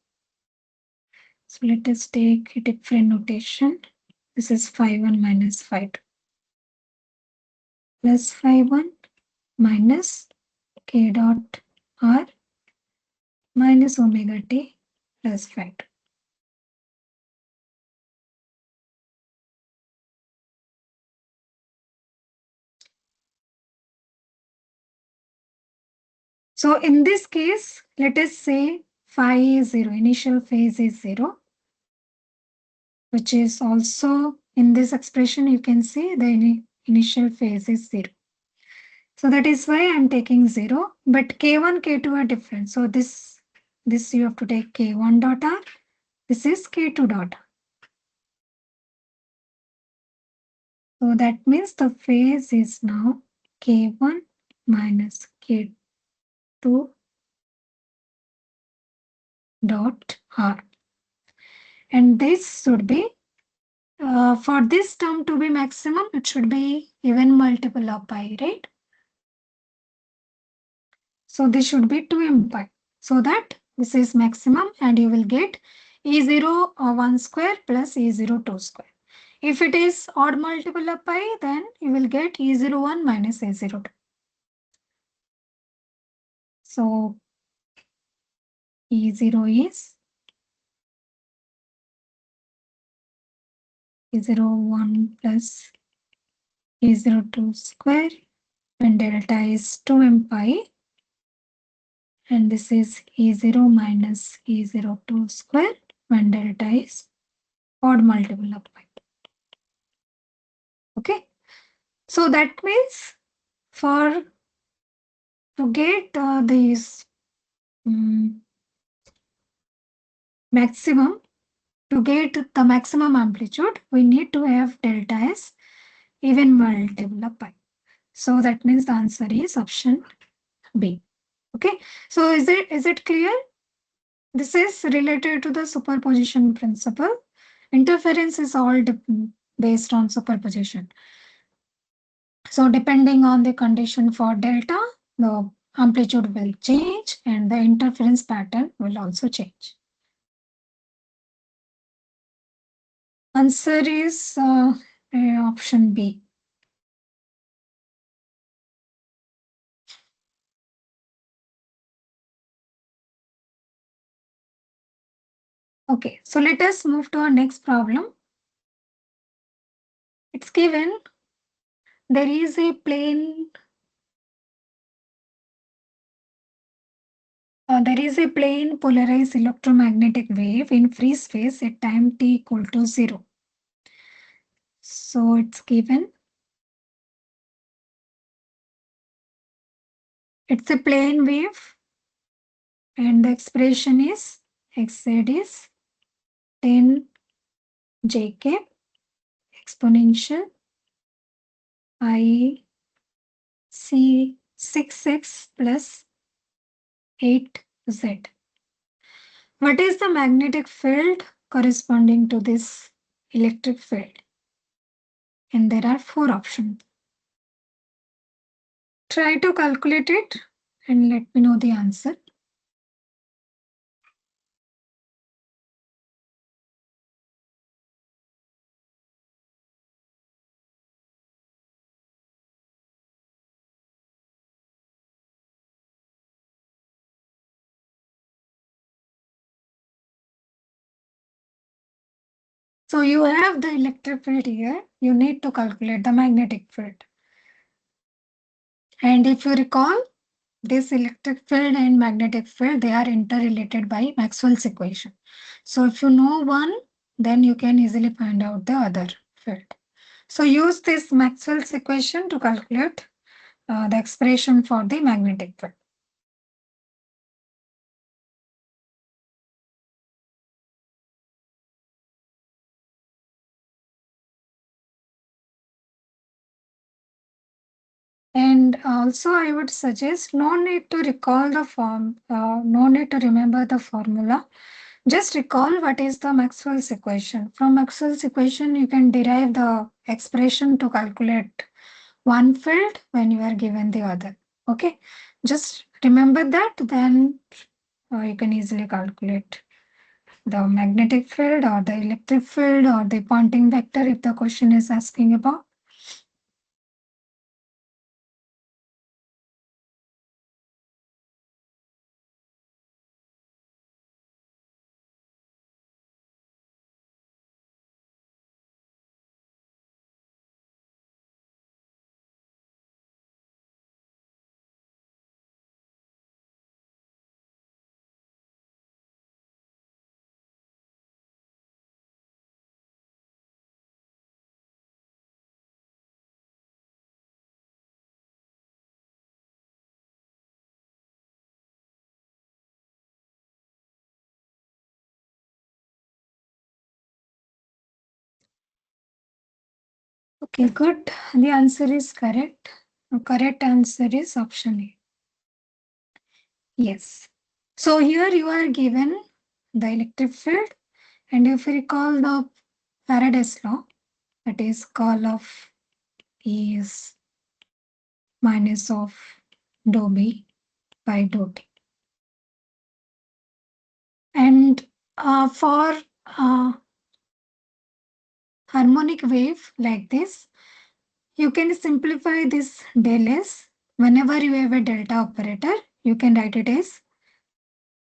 So let us take a different notation. This is phi 1 minus phi 2 plus phi 1 minus K dot R minus omega t plus phi 2. So in this case, let us say phi is 0, initial phase is 0, which is also in this expression, you can see the initial phase is 0. So that is why I'm taking 0, but K1, K2 are different. So this you have to take K1 dot R, this is K2 dot R. So that means the phase is now K1 minus K2 dot R. And this should be, for this term to be maximum, it should be even multiple of pi, right? So this should be 2m pi. So that this is maximum and you will get E0 1 square plus E0 2 square. If it is odd multiple of pi, then you will get E0 1 minus E0 2. So E0 is E0 1 plus E0 2 square, and delta is 2m pi. And this is E0 minus E0 2 square, when delta is odd multiple of pi. Okay. So that means for to get these maximum, to get the maximum amplitude, we need to have delta as even multiple of pi. So that means the answer is option B. Okay. So is it clear? This is related to the superposition principle. Interference is all based on superposition. So depending on the condition for delta, the amplitude will change and the interference pattern will also change. Answer is option B. Okay, so let us move to our next problem. It's given there is a plane polarized electromagnetic wave in free space at time t equal to 0. So it's given. It's a plane wave and the expression is xz is 10 jk exponential I c 6x plus 8z. What is the magnetic field corresponding to this electric field? And there are 4 options. Try to calculate it and let me know the answer. So you have the electric field here. You need to calculate the magnetic field. And if you recall, this electric field and magnetic field, they are interrelated by Maxwell's equation. So if you know one, then you can easily find out the other field. So use this Maxwell's equation to calculate the expression for the magnetic field. And also I would suggest no need to recall the form, no need to remember the formula. Just recall what is the Maxwell's equation. From Maxwell's equation, you can derive the expression to calculate one field when you are given the other. Okay, just remember that, then you can easily calculate the magnetic field or the electric field or the Poynting vector if the question is asking about. Okay, good. The answer is correct. The correct answer is option A. Yes. So here you are given the electric field And if we recall the Faraday's law, that is curl of E is minus of dou B by dou T. And for harmonic wave like this, you can simplify this del S. Whenever you have a delta operator, you can write it as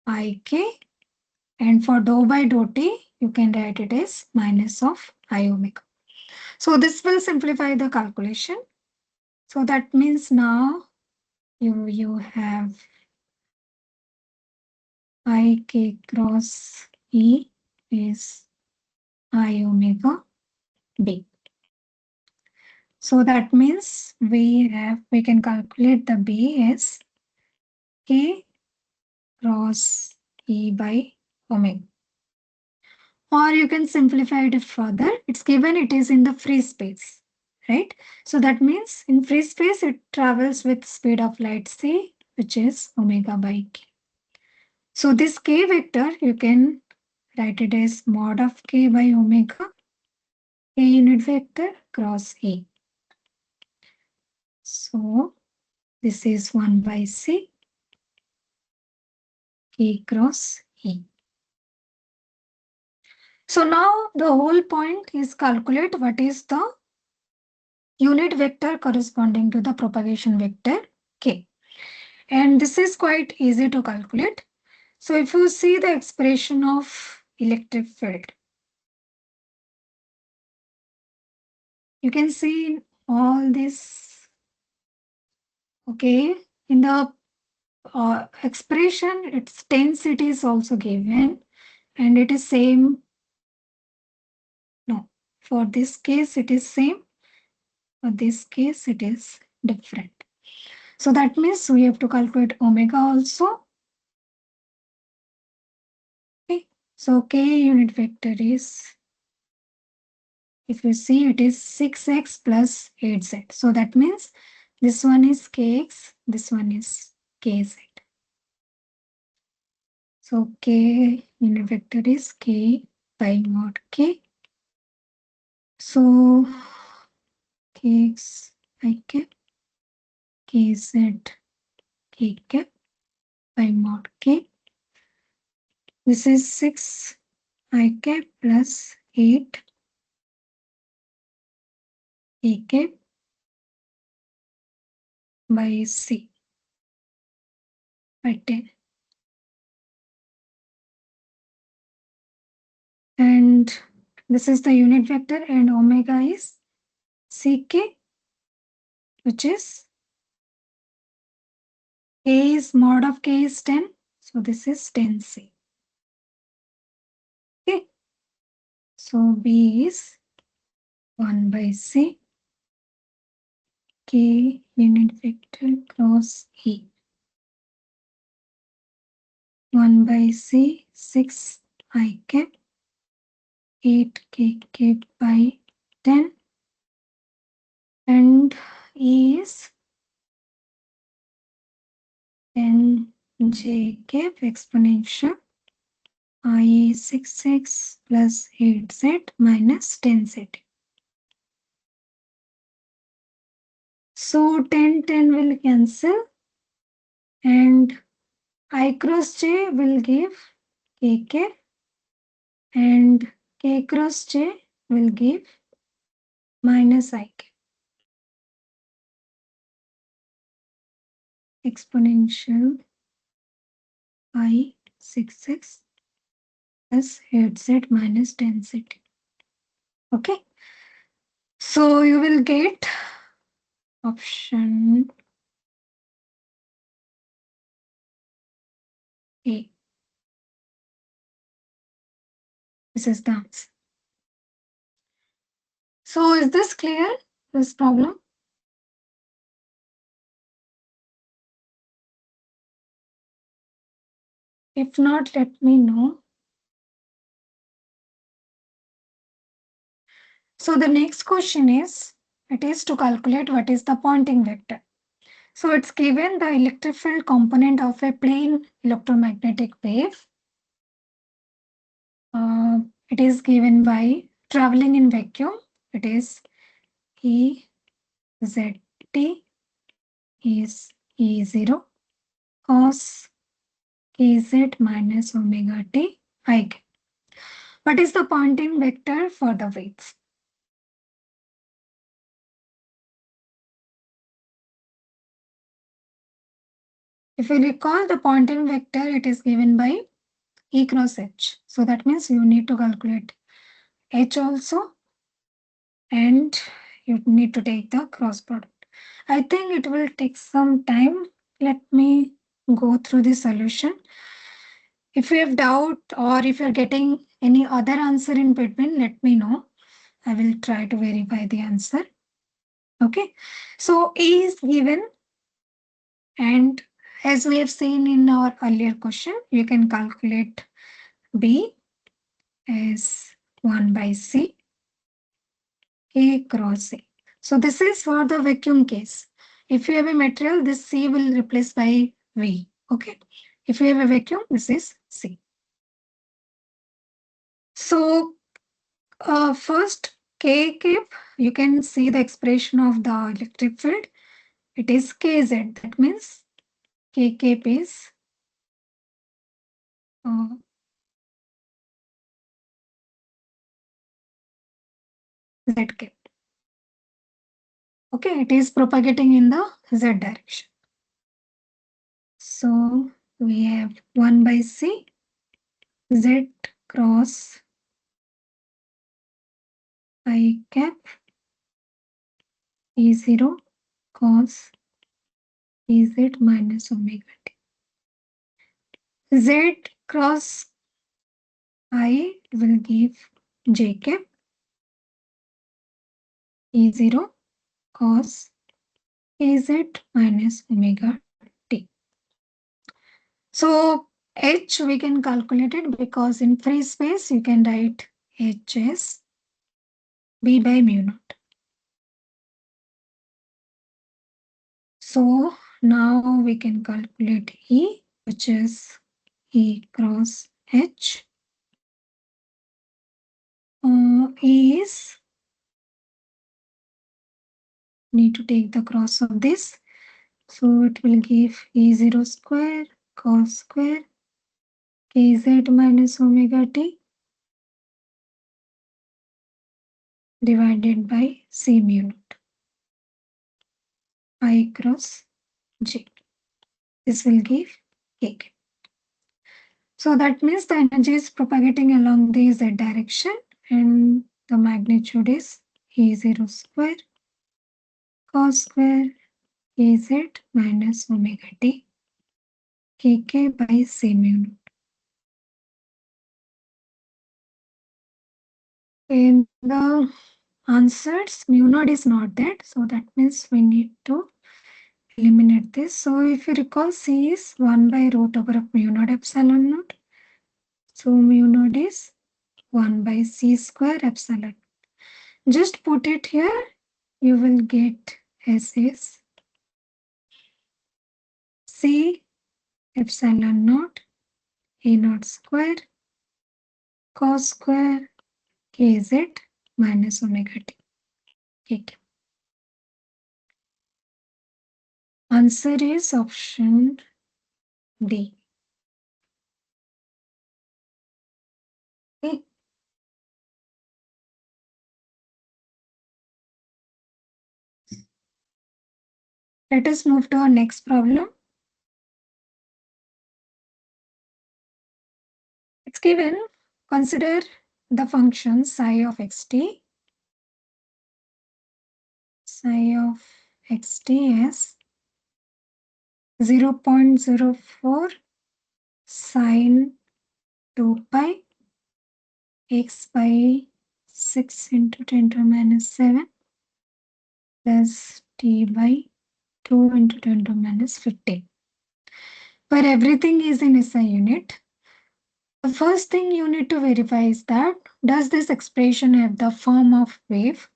Ik, and for dou by dou T, you can write it as minus of I omega. So this will simplify the calculation. So that means now you have Ik cross E is I omega B. So that means we can calculate the B as K cross E by omega. Or you can simplify it further. It's given it is in the free space, right? So that means in free space, it travels with speed of light c, which is omega by k. So this k vector, you can write it as mod of k by omega, k unit vector cross E. So this is 1 by c, k cross E. So now the whole point is calculate what is the unit vector corresponding to the propagation vector k. And this is quite easy to calculate. So if you see the expression of electric field, you can see all this, okay, in the expression, its density is also given, and it is same. No, for this case, it is same. For this case, it is different. So that means we have to calculate omega also. Okay. So k unit vector is, if you see, it is 6x plus 8z. So that means this one is kx, this one is kz. So k unit vector is k by mod k. So kx I cap, kz k cap by mod k. This is 6 I cap plus 8 k cap by c by 10. And this is the unit vector, and omega is ck, which is k is mod of k is 10. So this is 10c. Okay. So b is 1 by c k unit vector cross E. 1 by c 6 I cap 8 k cap by 10, and E is 10 j cap exponential I 6x plus 8z minus 10z. So 10 will cancel, and I cross j will give kk, and k cross j will give minus ik. Exponential I 6x plus 8z minus 10z. Okay. So you will get option A. This is the answer. So is this clear, this problem? If not, let me know. So the next question is, it is to calculate what is the Poynting vector. So it's given the electric field component of a plane electromagnetic wave. It is given by traveling in vacuum. It is E Z t is E0 cos kz minus omega t I cap. What is the Poynting vector for the waves? If you recall the Poynting vector, it is given by E cross H. So that means you need to calculate H also, and you need to take the cross product. I think it will take some time. Let me go through the solution. If you have doubt or if you're getting any other answer in between, let me know. I will try to verify the answer. Okay. So A is given, and as we have seen in our earlier question, you can calculate B as 1 by C A cross A. So this is for the vacuum case. If you have a material, this C will replace by V. Okay. If you have a vacuum, this is C. So first K cap, you can see the expression of the electric field. It is Kz. That means K cap is Z cap. Okay, it is propagating in the Z direction. So we have 1 by C Z cross I cap E0 cos Ez minus omega t. Z cross I will give J cap E0 cos Az minus omega t. So H we can calculate it because in free space you can write H as B by mu naught. So now we can calculate E, which is E cross H. E is, need to take the cross of this. So it will give E0 square cos square Kz minus omega t divided by C mu naught I cross J. This will give K. So that means the energy is propagating along the Z direction and the magnitude is E0 square cos square Kz minus omega t Kk by C mu naught. In the answers, mu naught is not there. So that means we need to eliminate this. So if you recall, C is 1 by root over of mu naught epsilon naught. So mu naught is 1 by C square epsilon. Just put it here. You will get S is C epsilon naught A naught square cos square Kz minus omega t. Okay. Answer is option D. Okay. Let us move to our next problem. It's given, consider the function psi of xt. Psi of xt as 0.04 sine 2 pi x by 6 into 10 to the minus 7 plus t by 2 into 10 to the minus 15. Where everything is in SI unit, the first thing you need to verify is that does this expression have the form of wave?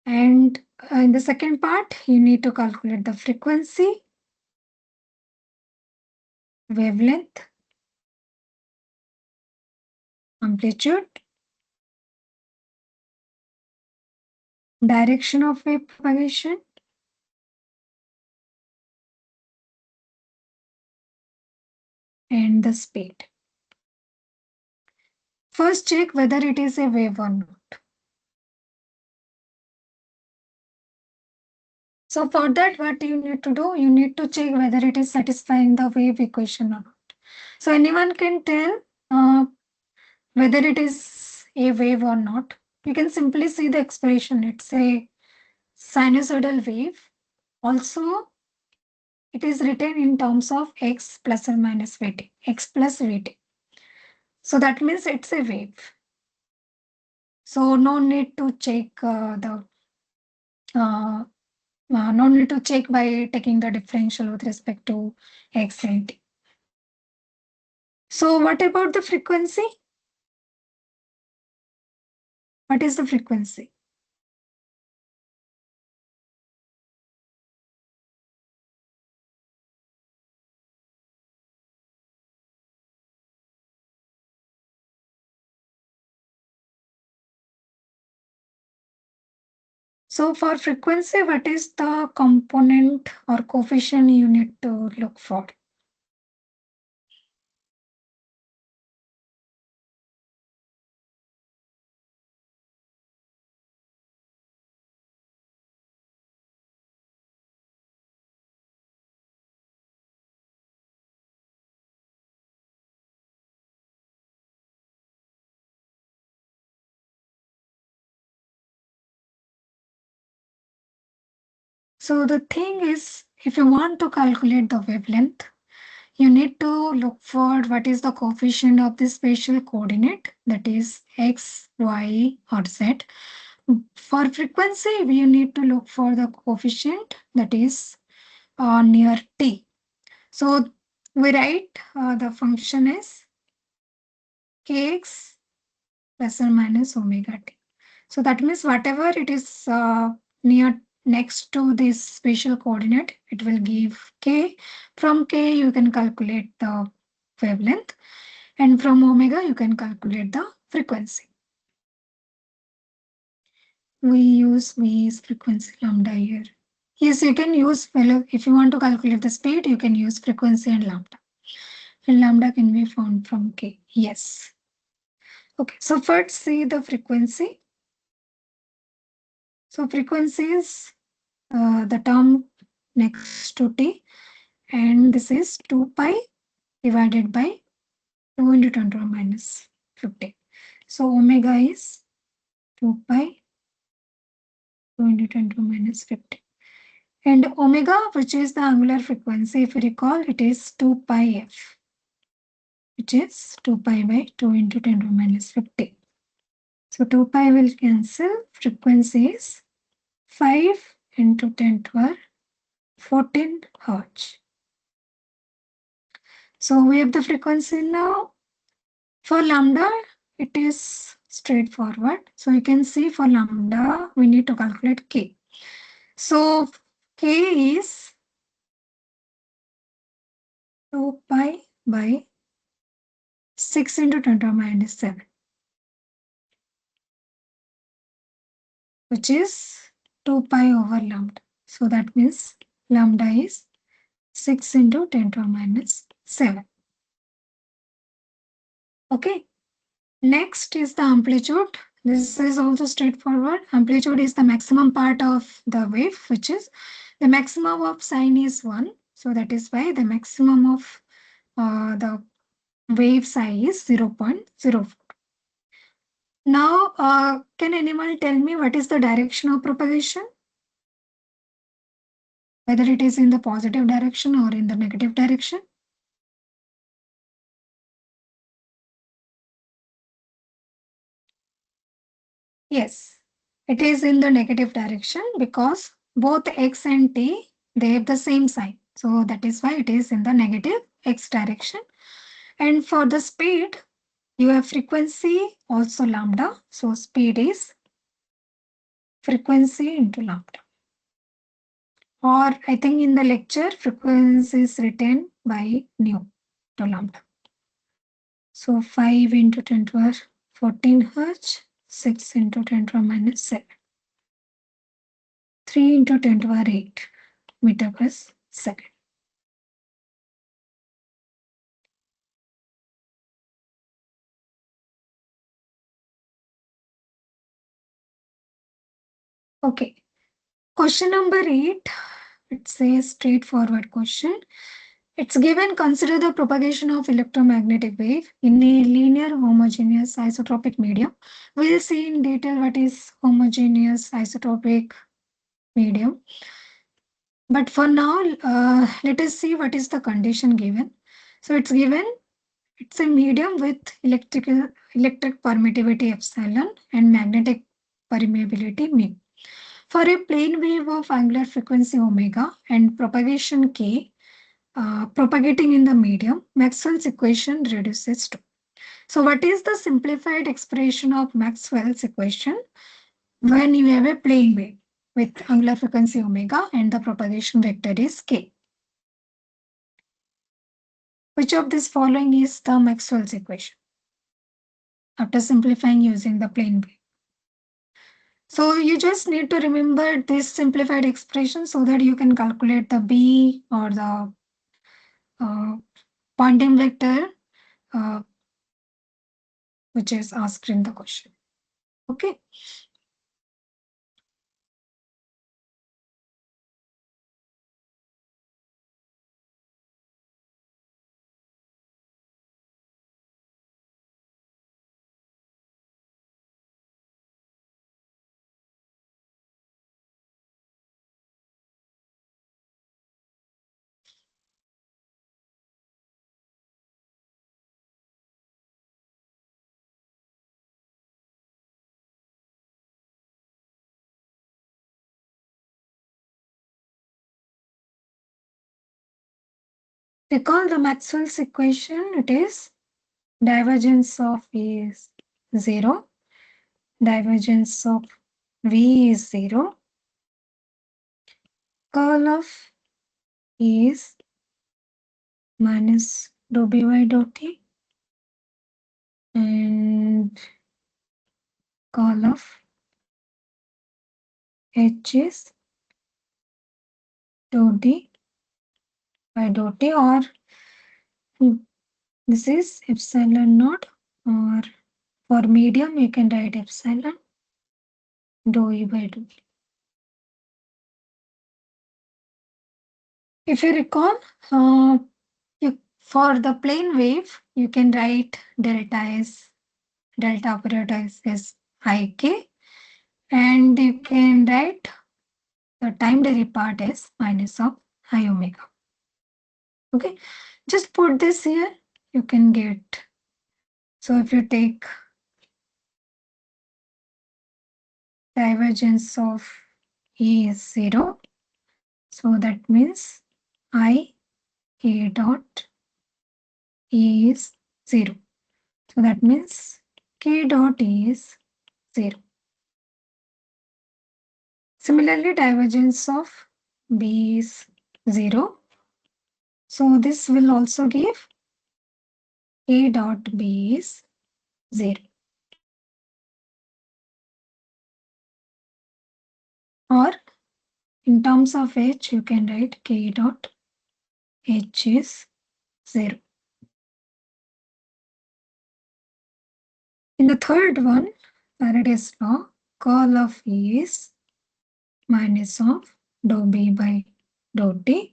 And in the second part, you need to calculate the frequency, wavelength, amplitude, direction of wave propagation, and the speed. First, check whether it is a wave or not. So for that, what you need to do, you need to check whether it is satisfying the wave equation or not. So anyone can tell whether it is a wave or not. You can simply see the expression. It's a sinusoidal wave. Also, it is written in terms of x plus or minus vt, x plus vt. So that means it's a wave. So no need to check no need to check by taking the differential with respect to x and t. So what about the frequency? What is the frequency? So for frequency, what is the component or coefficient you need to look for? So the thing is, if you want to calculate the wavelength, you need to look for what is the coefficient of the spatial coordinate, that is x, y, or z. For frequency, you need to look for the coefficient that is near t. So we write the function is kx plus or minus omega t. So that means whatever it is near next to this spatial coordinate, it will give k. From k, you can calculate the wavelength, and from omega, you can calculate the frequency. We use V is frequency lambda here. Yes, you can use, well, if you want to calculate the speed, you can use frequency and lambda. And lambda can be found from k. Yes. Okay, so first see the frequency. So frequency is the term next to t, and this is 2 pi divided by 2 into 10 to the minus 50. So omega is 2 pi 2 into 10 to the minus 50. And omega, which is the angular frequency, if you recall, it is 2 pi f, which is 2 pi by 2 into 10 to the minus 50. So 2 pi will cancel. Frequency is 5 into 10 to the 14 hertz. So we have the frequency now. For lambda, it is straightforward. So you can see for lambda, we need to calculate k. So k is 2 pi by 6 into 10 to the minus 7, which is 2 pi over lambda. So that means lambda is 6 into 10 to the minus 7. Okay. Next is the amplitude. This is also straightforward. Amplitude is the maximum part of the wave, which is the maximum of sine is 1. So that is why the maximum of the wave size is 0.04. Now, can anyone tell me what is the direction of propagation? Whether it is in the positive direction or in the negative direction? Yes, it is in the negative direction because both x and t, they have the same sign. So that is why it is in the negative x direction. And for the speed, you have frequency also lambda. So speed is frequency into lambda. Or I think in the lecture, frequency is written by nu to lambda. So 5 into 10 to the 14 Hertz, 6 into 10 to the minus 7. 3 into 10 to the power 8 meter per second. Okay. Question number 8. It's a straightforward question. It's given, consider the propagation of electromagnetic wave in a linear homogeneous isotropic medium. We'll see in detail what is homogeneous isotropic medium. But for now, let us see what is the condition given. So it's given, it's a medium with electric permittivity epsilon and magnetic permeability mu. For a plane wave of angular frequency omega and propagation k, propagating in the medium, Maxwell's equation reduces to. So what is the simplified expression of Maxwell's equation when you have a plane wave with angular frequency omega and the propagation vector is k? Which of this following is the Maxwell's equation after simplifying using the plane wave? So you just need to remember this simplified expression so that you can calculate the B or the Poynting vector, which is asked in the question. Okay. Recall the Maxwell's equation. It is divergence of E is 0, divergence of V is 0, curl of E is minus dou B by dou T, and curl of H is dou D by dou T, or this is epsilon naught, or for medium you can write epsilon dou E by dou T. If you recall, for the plane wave, you can write delta operator is ik, and you can write the time derivative part is minus of I omega. Okay, just put this here, you can get. So if you take divergence of E is 0, so that means I k dot E is 0. So that means k dot E is 0. Similarly, divergence of B is 0. So this will also give A dot B is 0. Or in terms of H, you can write K dot H is 0. In the third one, Faraday's law, curl of E is minus of dou B by dou T.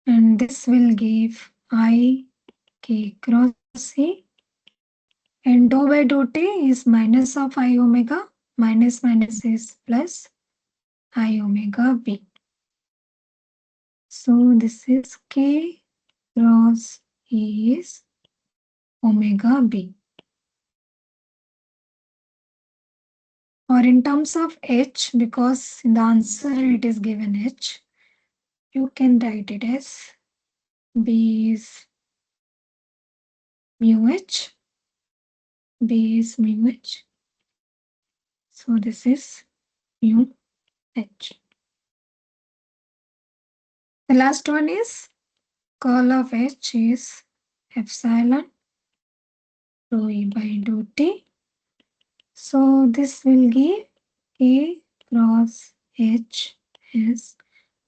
And this will give I K cross E. And dou by dou T is minus of I omega. Minus minus is plus I omega B. So this is K cross E is omega B. Or in terms of H, because in the answer it is given H, you can write it as B is mu H. B is mu H. So this is mu H. The last one is curl of H is epsilon rho E by dou t. So this will give K cross H is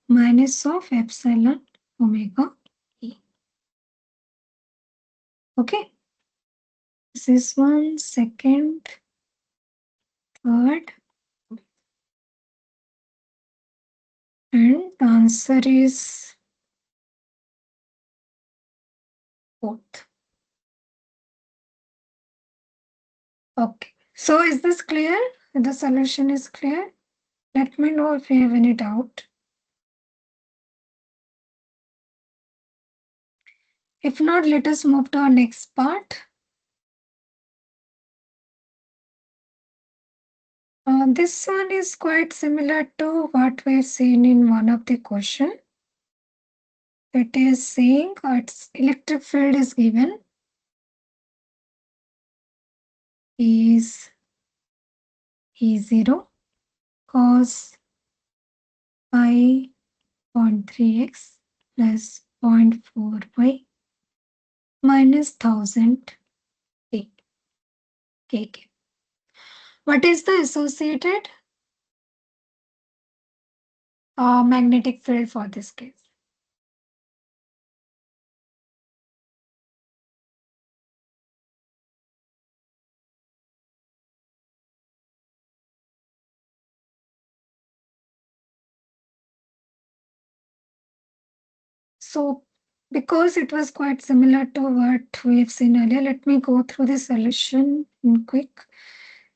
minus of epsilon omega E. Okay. This is one, second, third, and the answer is fourth. Okay. So is this clear? The solution is clear? Let me know if you have any doubt. If not, let us move to our next part. This one is quite similar to what we've seen in one of the question. It is saying its electric field is given is E0 cos pi 0.3x plus 0.4y minus 1000 t kk. What is the associated magnetic field for this case? So because it was quite similar to what we've seen earlier, let me go through the solution in quick.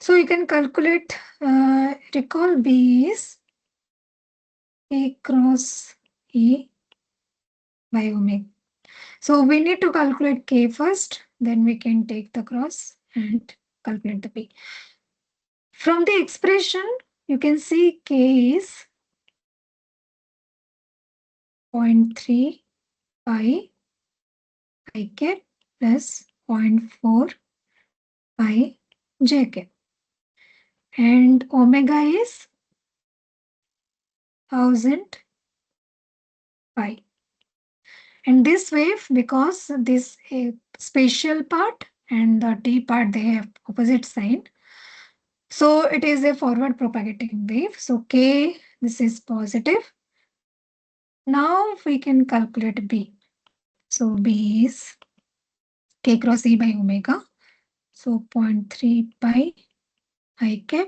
So you can calculate, recall B is A cross E by omega. So we need to calculate K first, then we can take the cross and calculate the B. From the expression, you can see K is 0.3 pi ik plus 0.4 pi jk. And omega is 1000 pi. And this wave, because this spatial part and the t part, they have opposite sign. So it is a forward propagating wave. So K, this is positive. Now we can calculate B. So B is K cross E by omega. So 0.3 pi I cap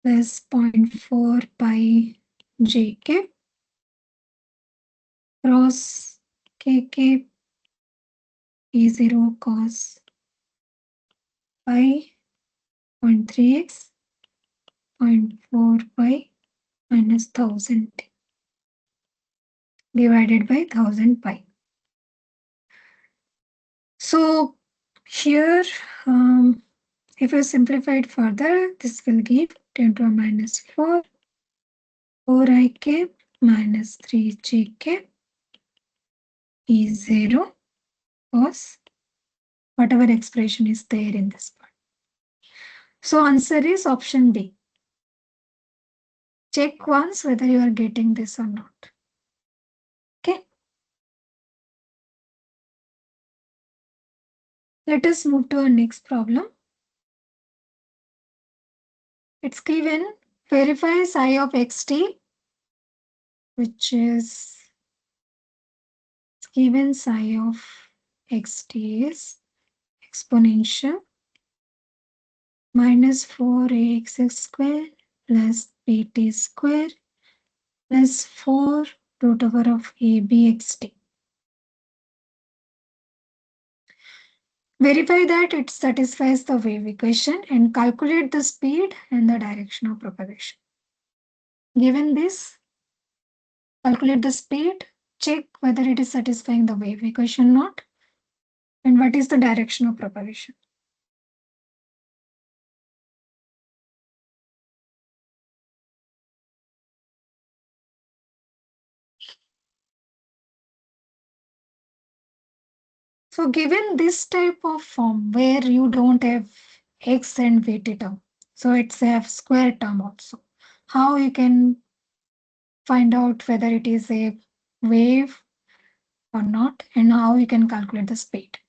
plus 0.4 pi J cap cross K cap E0 cos pi 0.3x 0.4 pi minus 1000 divided by 1000 pi. So here, if you simplify it further, this will give 10 to the minus 4, 4 ik minus 3 jk is 0 cos whatever expression is there in this part. So answer is option B. Check once whether you are getting this or not. Okay. Let us move to our next problem. It's given verify psi of xt, which is given psi of xt is exponential minus 4ax square plus bt square plus 4 root over of abxt. Verify that it satisfies the wave equation and calculate the speed and the direction of propagation. Given this, calculate the speed, check whether it is satisfying the wave equation or not, and what is the direction of propagation. So given this type of form where you don't have x and vt term, so it's a square term also, how you can find out whether it is a wave or not, and how you can calculate the speed.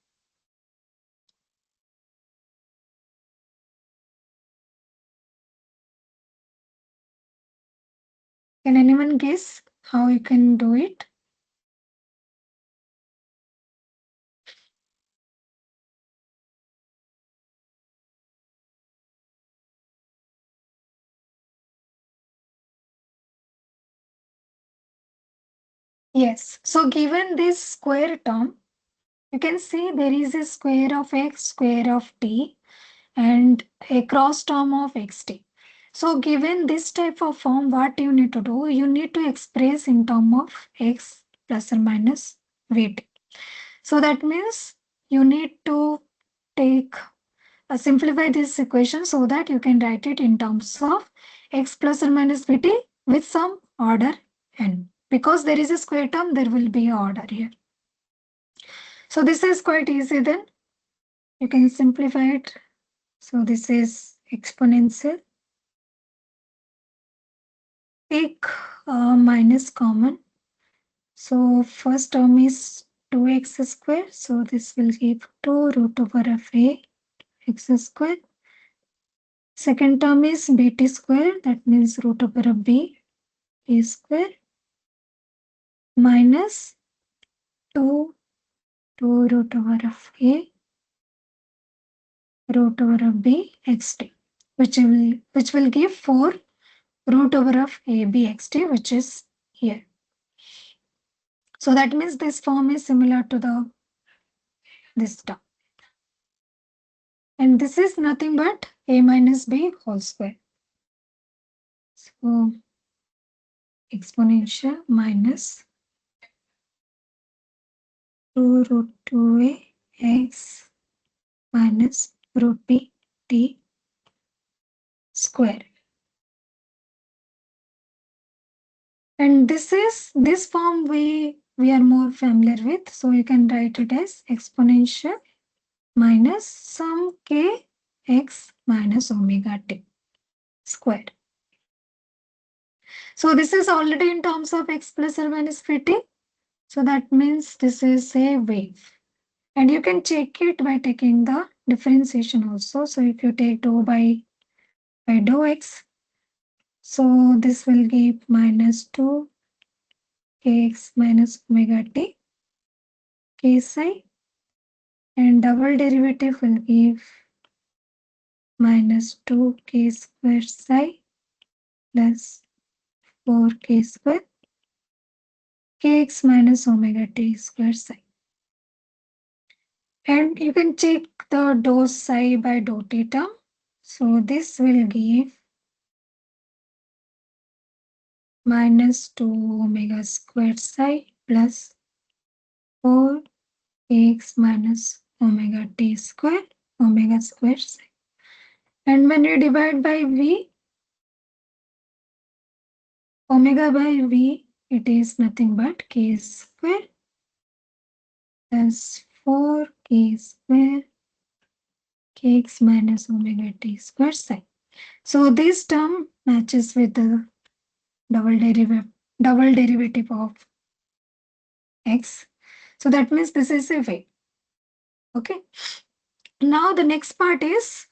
Can anyone guess how you can do it? Yes. So given this square term, you can see there is a square of x, square of t, and a cross term of xt. So given this type of form, what you need to do, you need to express in term of x plus or minus vt. So that means you need to take simplify this equation so that you can write it in terms of x plus or minus vt with some order n. Because there is a square term, there will be order here. So this is quite easy then. You can simplify it. So this is exponential. Take minus common. So first term is 2x square. So this will give 2 root over of a x square. Second term is bt square. That means root over of b square minus 2 root over of a root over of b xt, which will give 4 root over of a b xt, which is here. So that means this form is similar to this term. And this is nothing but a minus b whole square. So exponential minus 2 root 2a x minus root b t square. And this form we are more familiar with. So you can write it as exponential minus some k x minus omega t square. So this is already in terms of x plus or minus vt. So that means this is a wave. And you can check it by taking the differentiation also. So if you take dou by dou x, so this will give minus 2 kx minus omega t k psi, and double derivative will give minus 2k square psi plus 4k square kx minus omega t square psi. And you can check the dou psi by dou theta. So this will give minus 2 omega squared psi plus 4 x minus omega t square omega squared psi. And when you divide by v, omega by v, it is nothing but k square plus 4k square kx minus omega t square psi. So this term matches with the double derivative of x. So that means this is a way. Okay. Now the next part is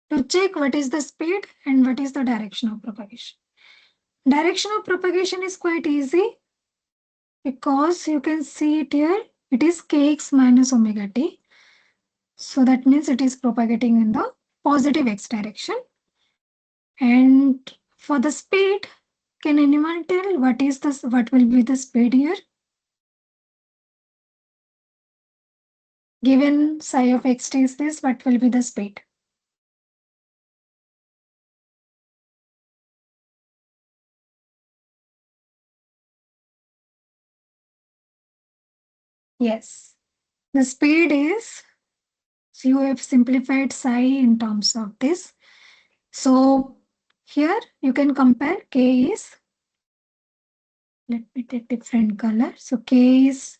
to check what is the speed and what is the direction of propagation. Direction of propagation is quite easy because you can see it here. It is kx minus omega t. So that means it is propagating in the positive x direction. And for the speed, can anyone tell what will be the speed here? Given psi of xt is this, what will be the speed? Yes, the speed is, so you have simplified psi in terms of this. So here you can compare k is, let me take different color. So k is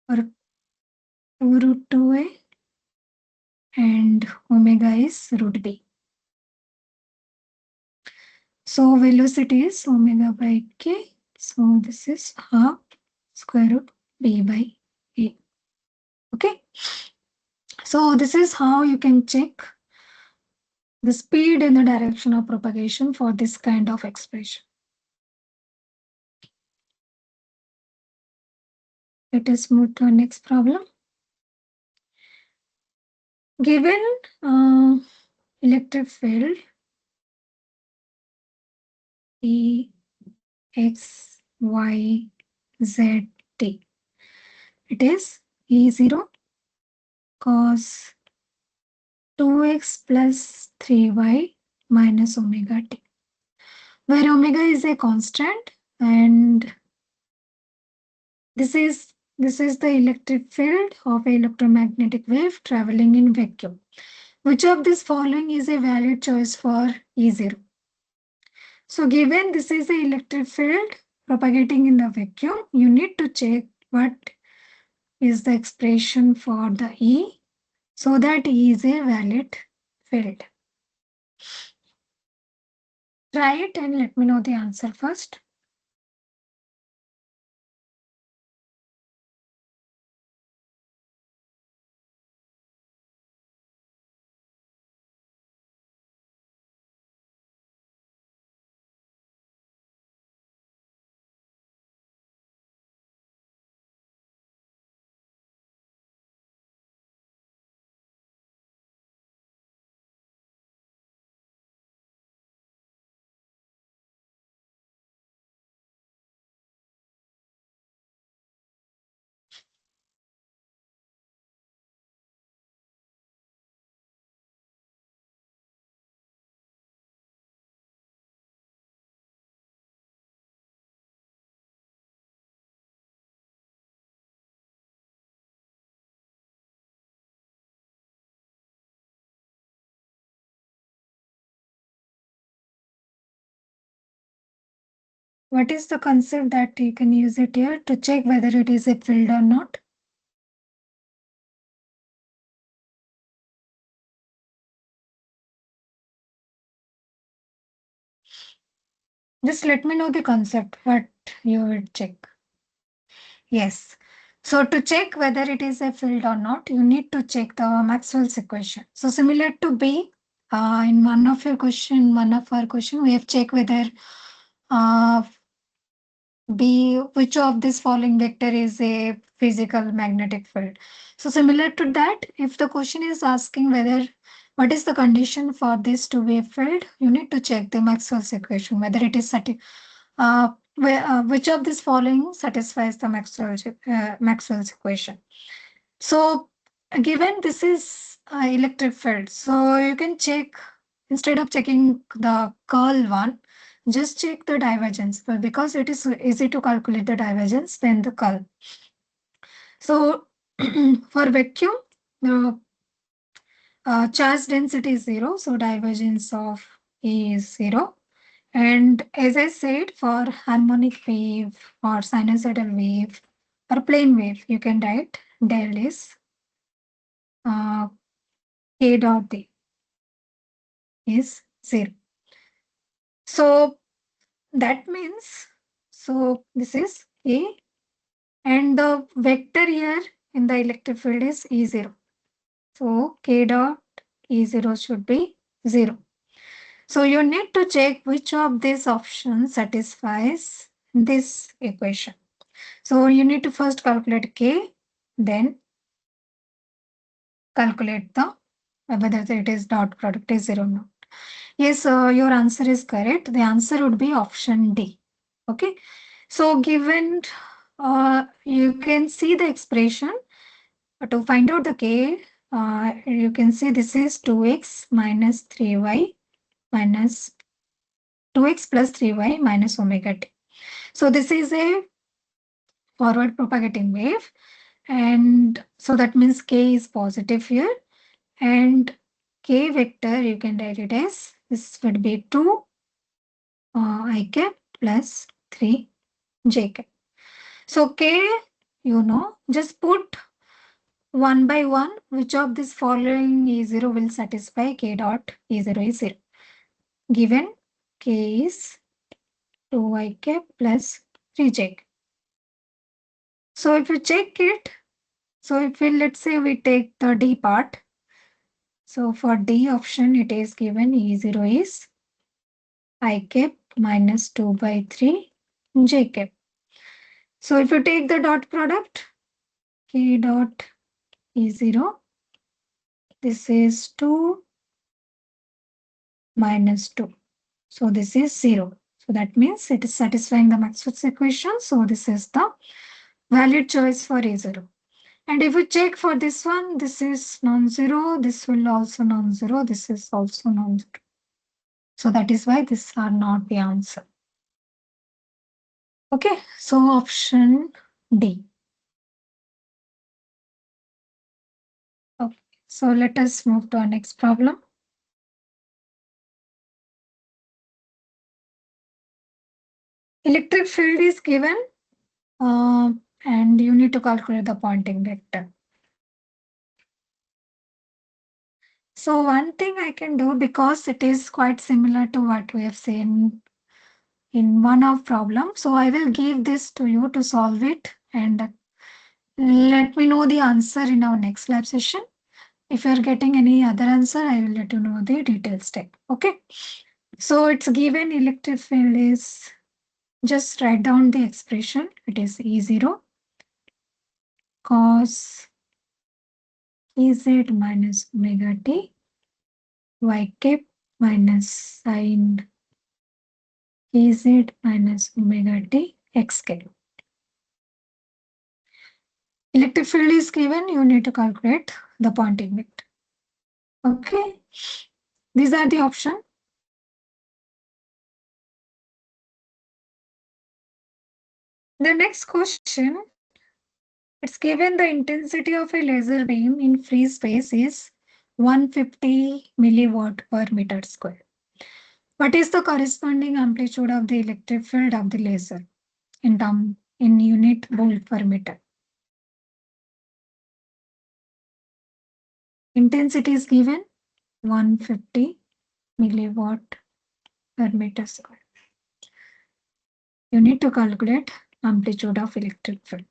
for 2 root 2a and omega is root b. So velocity is omega by k. So this is half square root B by A. Okay. So this is how you can check the speed in the direction of propagation for this kind of expression. Let us move to our next problem. Given electric field E, X, Y, Z, T. It is E0 cos 2x plus 3y minus omega t, where omega is a constant and this is the electric field of an electromagnetic wave traveling in vacuum. Which of these following is a valid choice for E0? So given this is the electric field propagating in the vacuum, you need to check what is the expression for the E so that E is a valid field. Try it and let me know the answer first. What is the concept that you can use it here to check whether it is a field or not? Just let me know the concept, what you would check. Yes. So to check whether it is a field or not, you need to check the Maxwell's equation. So similar to B, in one of our question, we have checked whether uh, B, which of this following vector is a physical magnetic field. So similar to that, if the question is asking whether what is the condition for this to be a field, you need to check the Maxwell's equation, whether it is which of this following satisfies the Maxwell's equation. So given this is electric field, so you can check instead of checking the curl one, just check the divergence. But because it is easy to calculate the divergence, then the curl. So for vacuum, the charge density is 0, so divergence of E is 0. And as I said, for harmonic wave or sinusoidal wave or plane wave, you can write del is k dot d is 0. So that means, so this is A and the vector here in the electric field is E0. So k dot E0 should be 0. So you need to check which of these options satisfies this equation. So you need to first calculate k, then calculate the whether it is dot product is 0 or not. Yes, your answer is correct. The answer would be option D. Okay. So given you can see the expression to find out the k, you can see this is 2x minus 3y minus 2x plus 3y minus omega t. So this is a forward propagating wave, and so that means k is positive here, and k vector you can write it as this would be 2 I cap plus 3 j cap. So k, just put one by one, which of this following E0 will satisfy k dot E0 is 0. Given k is 2 I cap plus 3 j cap. So if you check it, so if we, let's say we take the D part. So for D option, it is given E0 is I cap minus 2 by 3 J cap. So if you take the dot product, K dot E0, this is 2 minus 2. So this is 0. So that means it is satisfying the Maxwell's equation. So this is the valid choice for E0. And if you check for this one, this is non-zero, this will also non-zero, this is also non-zero. So that is why these are not the answer. Okay, so option D. Okay, so let us move to our next problem. Electric field is given and you need to calculate the Poynting vector. So one thing I can do, because it is quite similar to what we have seen in one of problems. So I will give this to you to solve it and let me know the answer in our next lab session. If you are getting any other answer, I will let you know the detailed step. Okay. So it's given electric field is, just write down the expression. It is E0 cos Ez minus omega t y cap minus sin Ez minus omega t x cap. Electric field is given, you need to calculate the Poynting vector. Okay, these are the options. The next question, it's given the intensity of a laser beam in free space is 150 milliwatt per meter square. What is the corresponding amplitude of the electric field of the laser in unit volt per meter? Intensity is given 150 milliwatt per meter square. You need to calculate amplitude of electric field.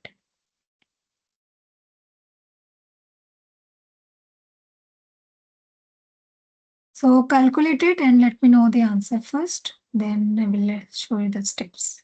So calculate it and let me know the answer first. Then I will show you the steps.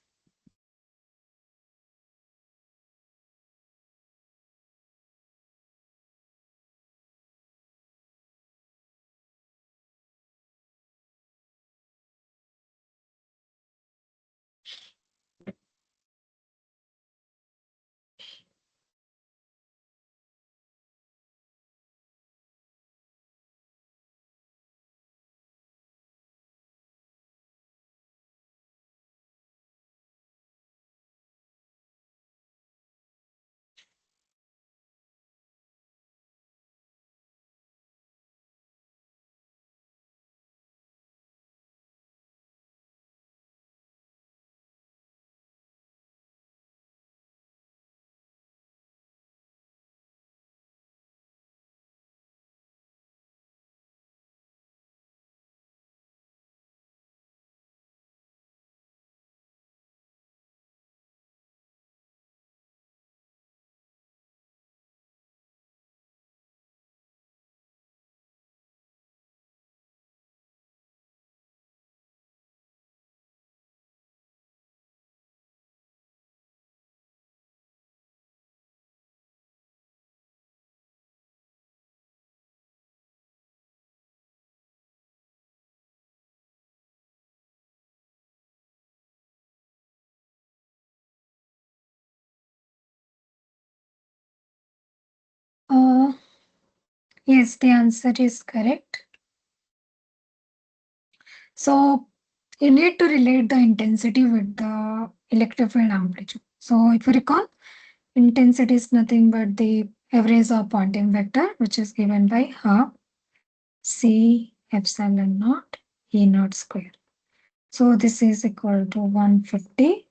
Yes, the answer is correct. So you need to relate the intensity with the electric field amplitude. So if you recall, intensity is nothing but the average of Poynting vector, which is given by half C epsilon naught E naught square. So this is equal to 150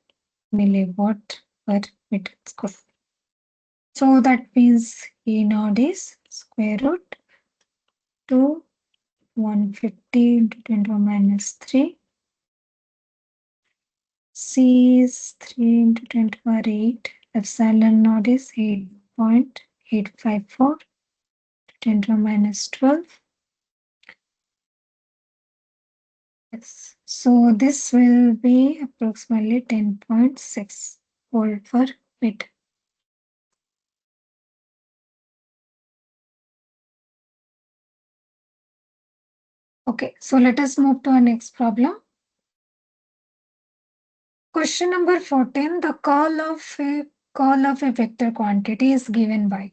milliwatt per meter square. So that means E naught is square root 2 150 into 10 to the minus 3. C is 3 into 10 to the power 8 epsilon naught is 8.854 10 to the minus 12. Yes. So this will be approximately 10.6 volt per meter. Okay, so let us move to our next problem. Question number 14. The call of a vector quantity is given by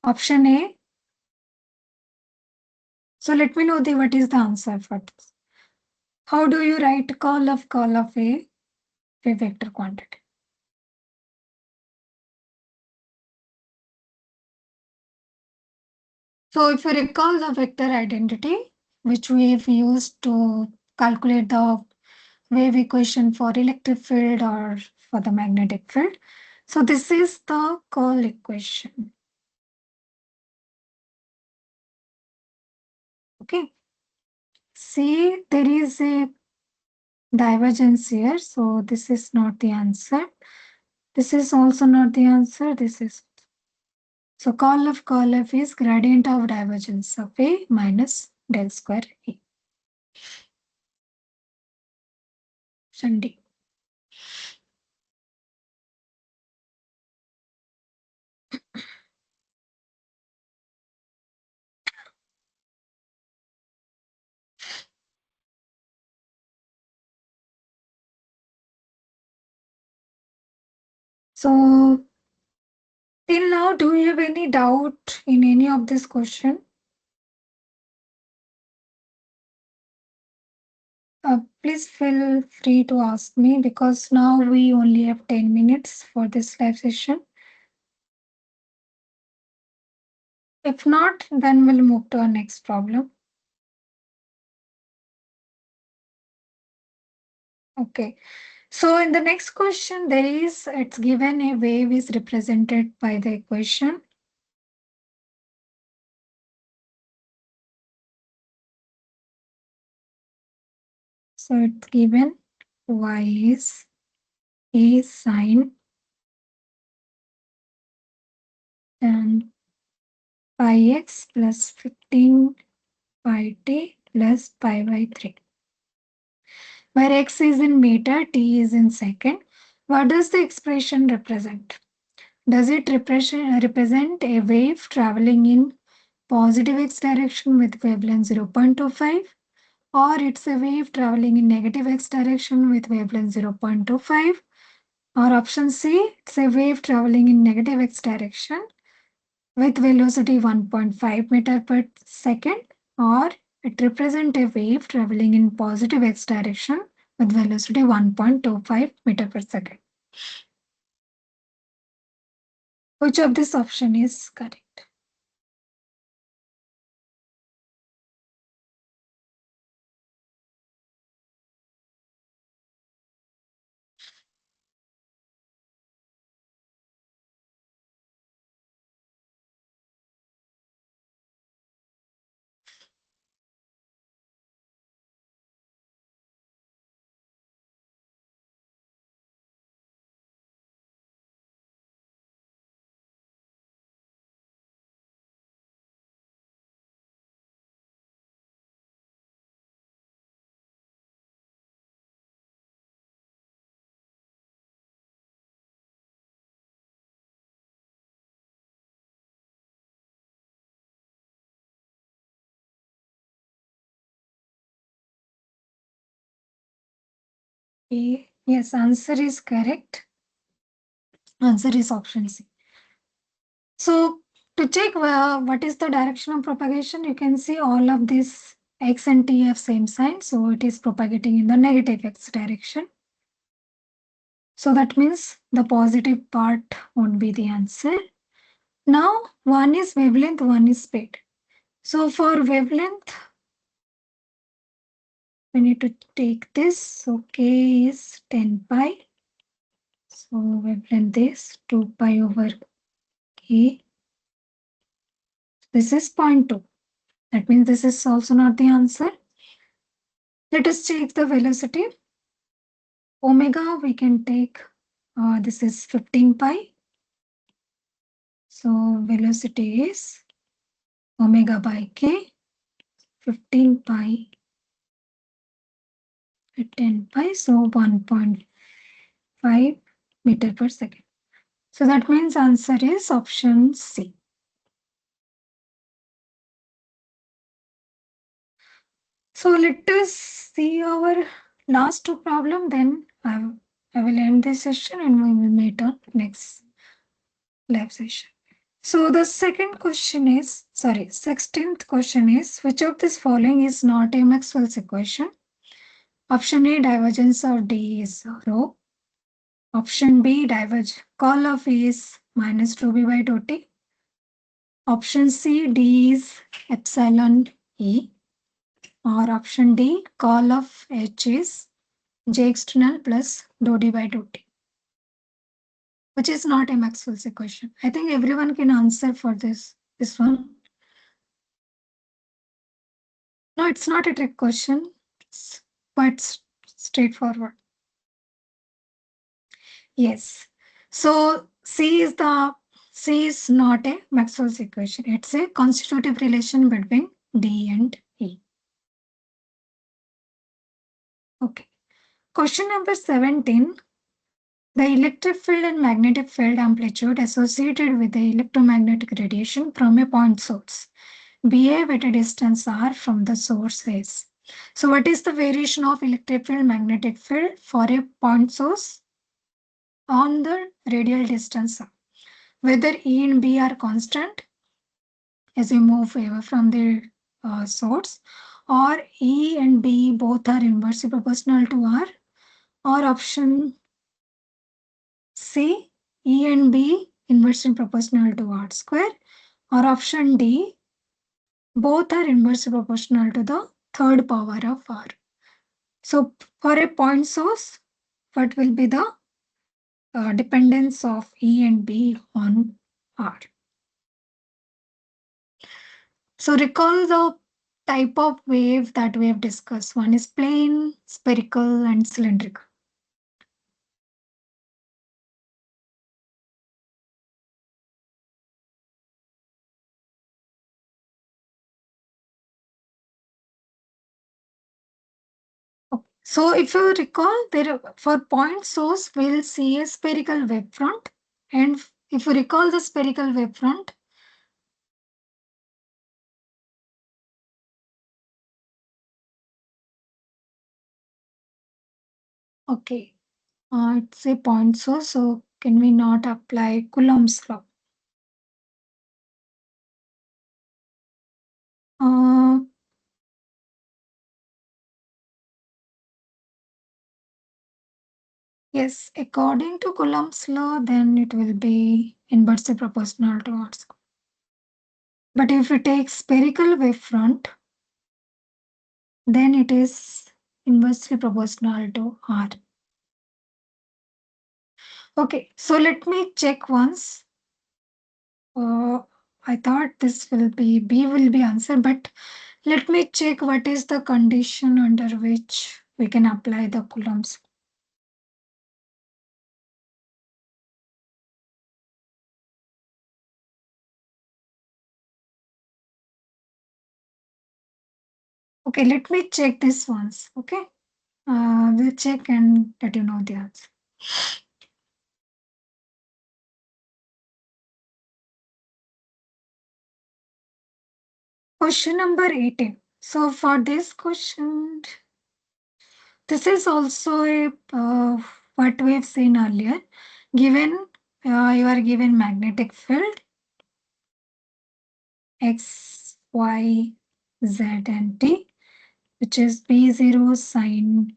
option A. So let me know what is the answer for this. How do you write call of a vector quantity? So if you recall the vector identity, which we've used to calculate the wave equation for electric field or for the magnetic field. So this is the curl equation. Okay. See, there is a divergence here. So this is not the answer. This is also not the answer. This is. So curl of is gradient of divergence of A minus del square A. Option D. So till now, do you have any doubt in any of this question? Please feel free to ask me because now we only have 10 minutes for this live session. If not, then we'll move to our next problem. Okay. So in the next question, it's given a wave is represented by the equation. So it's given y is a sine and pi x plus 15 pi t plus pi by 3. Where x is in meter, t is in second. What does the expression represent? Does it represent a wave traveling in positive x direction with wavelength 0.25, or it's a wave traveling in negative x direction with wavelength 0.25, or option C, it's a wave traveling in negative x direction with velocity 1.5 meter per second, or it represents a wave traveling in positive x direction with velocity 1.25 meter per second. Which of this option is correct? A. Yes, answer is correct. Answer is option C. So to check what is the direction of propagation, you can see all of these x and t have same sign. So it is propagating in the negative x direction. So that means the positive part won't be the answer. Now one is wavelength, one is speed. So for wavelength, we need to take this. So k is 10 pi. So wavelength is 2 pi over k. This is 0.2. That means this is also not the answer. Let us check the velocity. Omega we can take this is 15 pi. So velocity is omega by k, 15 pi at 10 pi, so 1.5 meter per second. So that means answer is option C. So let us see our last two problem, then I will end this session and we will meet on next lab session. So the second question is, 16th question is, which of this following is not a Maxwell's equation? Option A, divergence of D is rho. Option B, curl of E is minus 2B by 2T. Option C, D is epsilon E. Or option D, curl of H is J external plus dou D by dou T, which is not a Maxwell's equation. I think everyone can answer for this one. No, it's not a trick question. It's quite straightforward. Yes. So C is not a Maxwell's equation. It's a constitutive relation between D and E. Okay. Question number 17. The electric field and magnetic field amplitude associated with the electromagnetic radiation from a point source BA at a distance r from the source is. So what is the variation of electric field, magnetic field for a point source on the radial distance r? Whether E and B are constant as we move away from the source, or E and B both are inversely proportional to R, or option C, E and B inversely proportional to R square, or option D, both are inversely proportional to the third power of R. So for a point source, what will be the dependence of E and B on R? So recall the type of wave that we have discussed. One is plane, spherical, and cylindrical. Okay. So if you recall, for point source, we'll see a spherical wavefront. And if you recall the spherical wavefront, okay, it's a point source, so can we not apply Coulomb's law? Uh, yes, according to Coulomb's law, then it will be inversely proportional to R square. But if we take spherical wavefront, then it is inversely proportional to R. Okay, so let me check once. I thought this will be B will be answered, but let me check what is the condition under which we can apply the Coulomb's. Okay, let me check this once. Okay, we'll check and let you know the answer. Question number 18. So for this question, this is also a what we have seen earlier. Given you are given magnetic field X, Y, Z, and T, which is B0 sine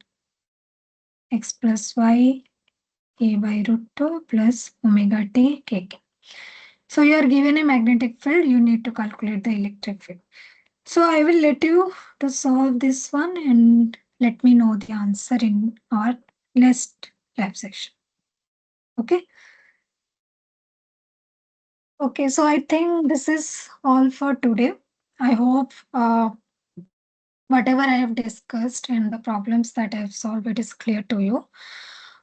X plus Y A by root 2 plus omega T K. So you are given a magnetic field, you need to calculate the electric field. So I will let you to solve this one and let me know the answer in our next lab section. Okay. Okay, so I think this is all for today. I hope whatever I have discussed and the problems that I have solved, it is clear to you.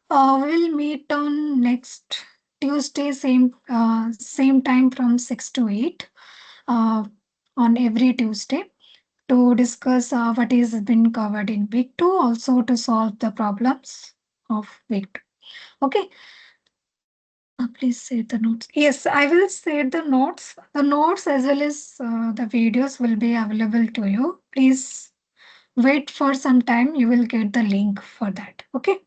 We'll meet on next Tuesday, same time from 6 to 8, uh, on every Tuesday, to discuss what is been covered in week 2, also to solve the problems of week 2. Okay. Please say the notes. Yes, I will say the notes. The notes as well as the videos will be available to you. Please wait for some time. You will get the link for that. Okay.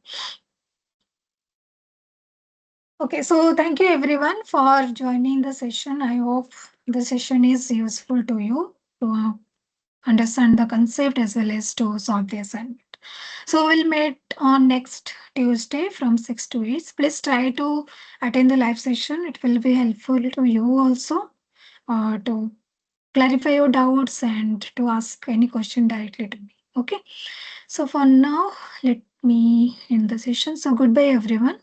Okay. So thank you everyone for joining the session. I hope the session is useful to you to understand the concept as well as to solve the assignment. So we'll meet on next Tuesday from 6 to 8. Please try to attend the live session. It will be helpful to you also, to clarify your doubts and to ask any question directly to me. Okay. So for now, let me end the session. So goodbye everyone.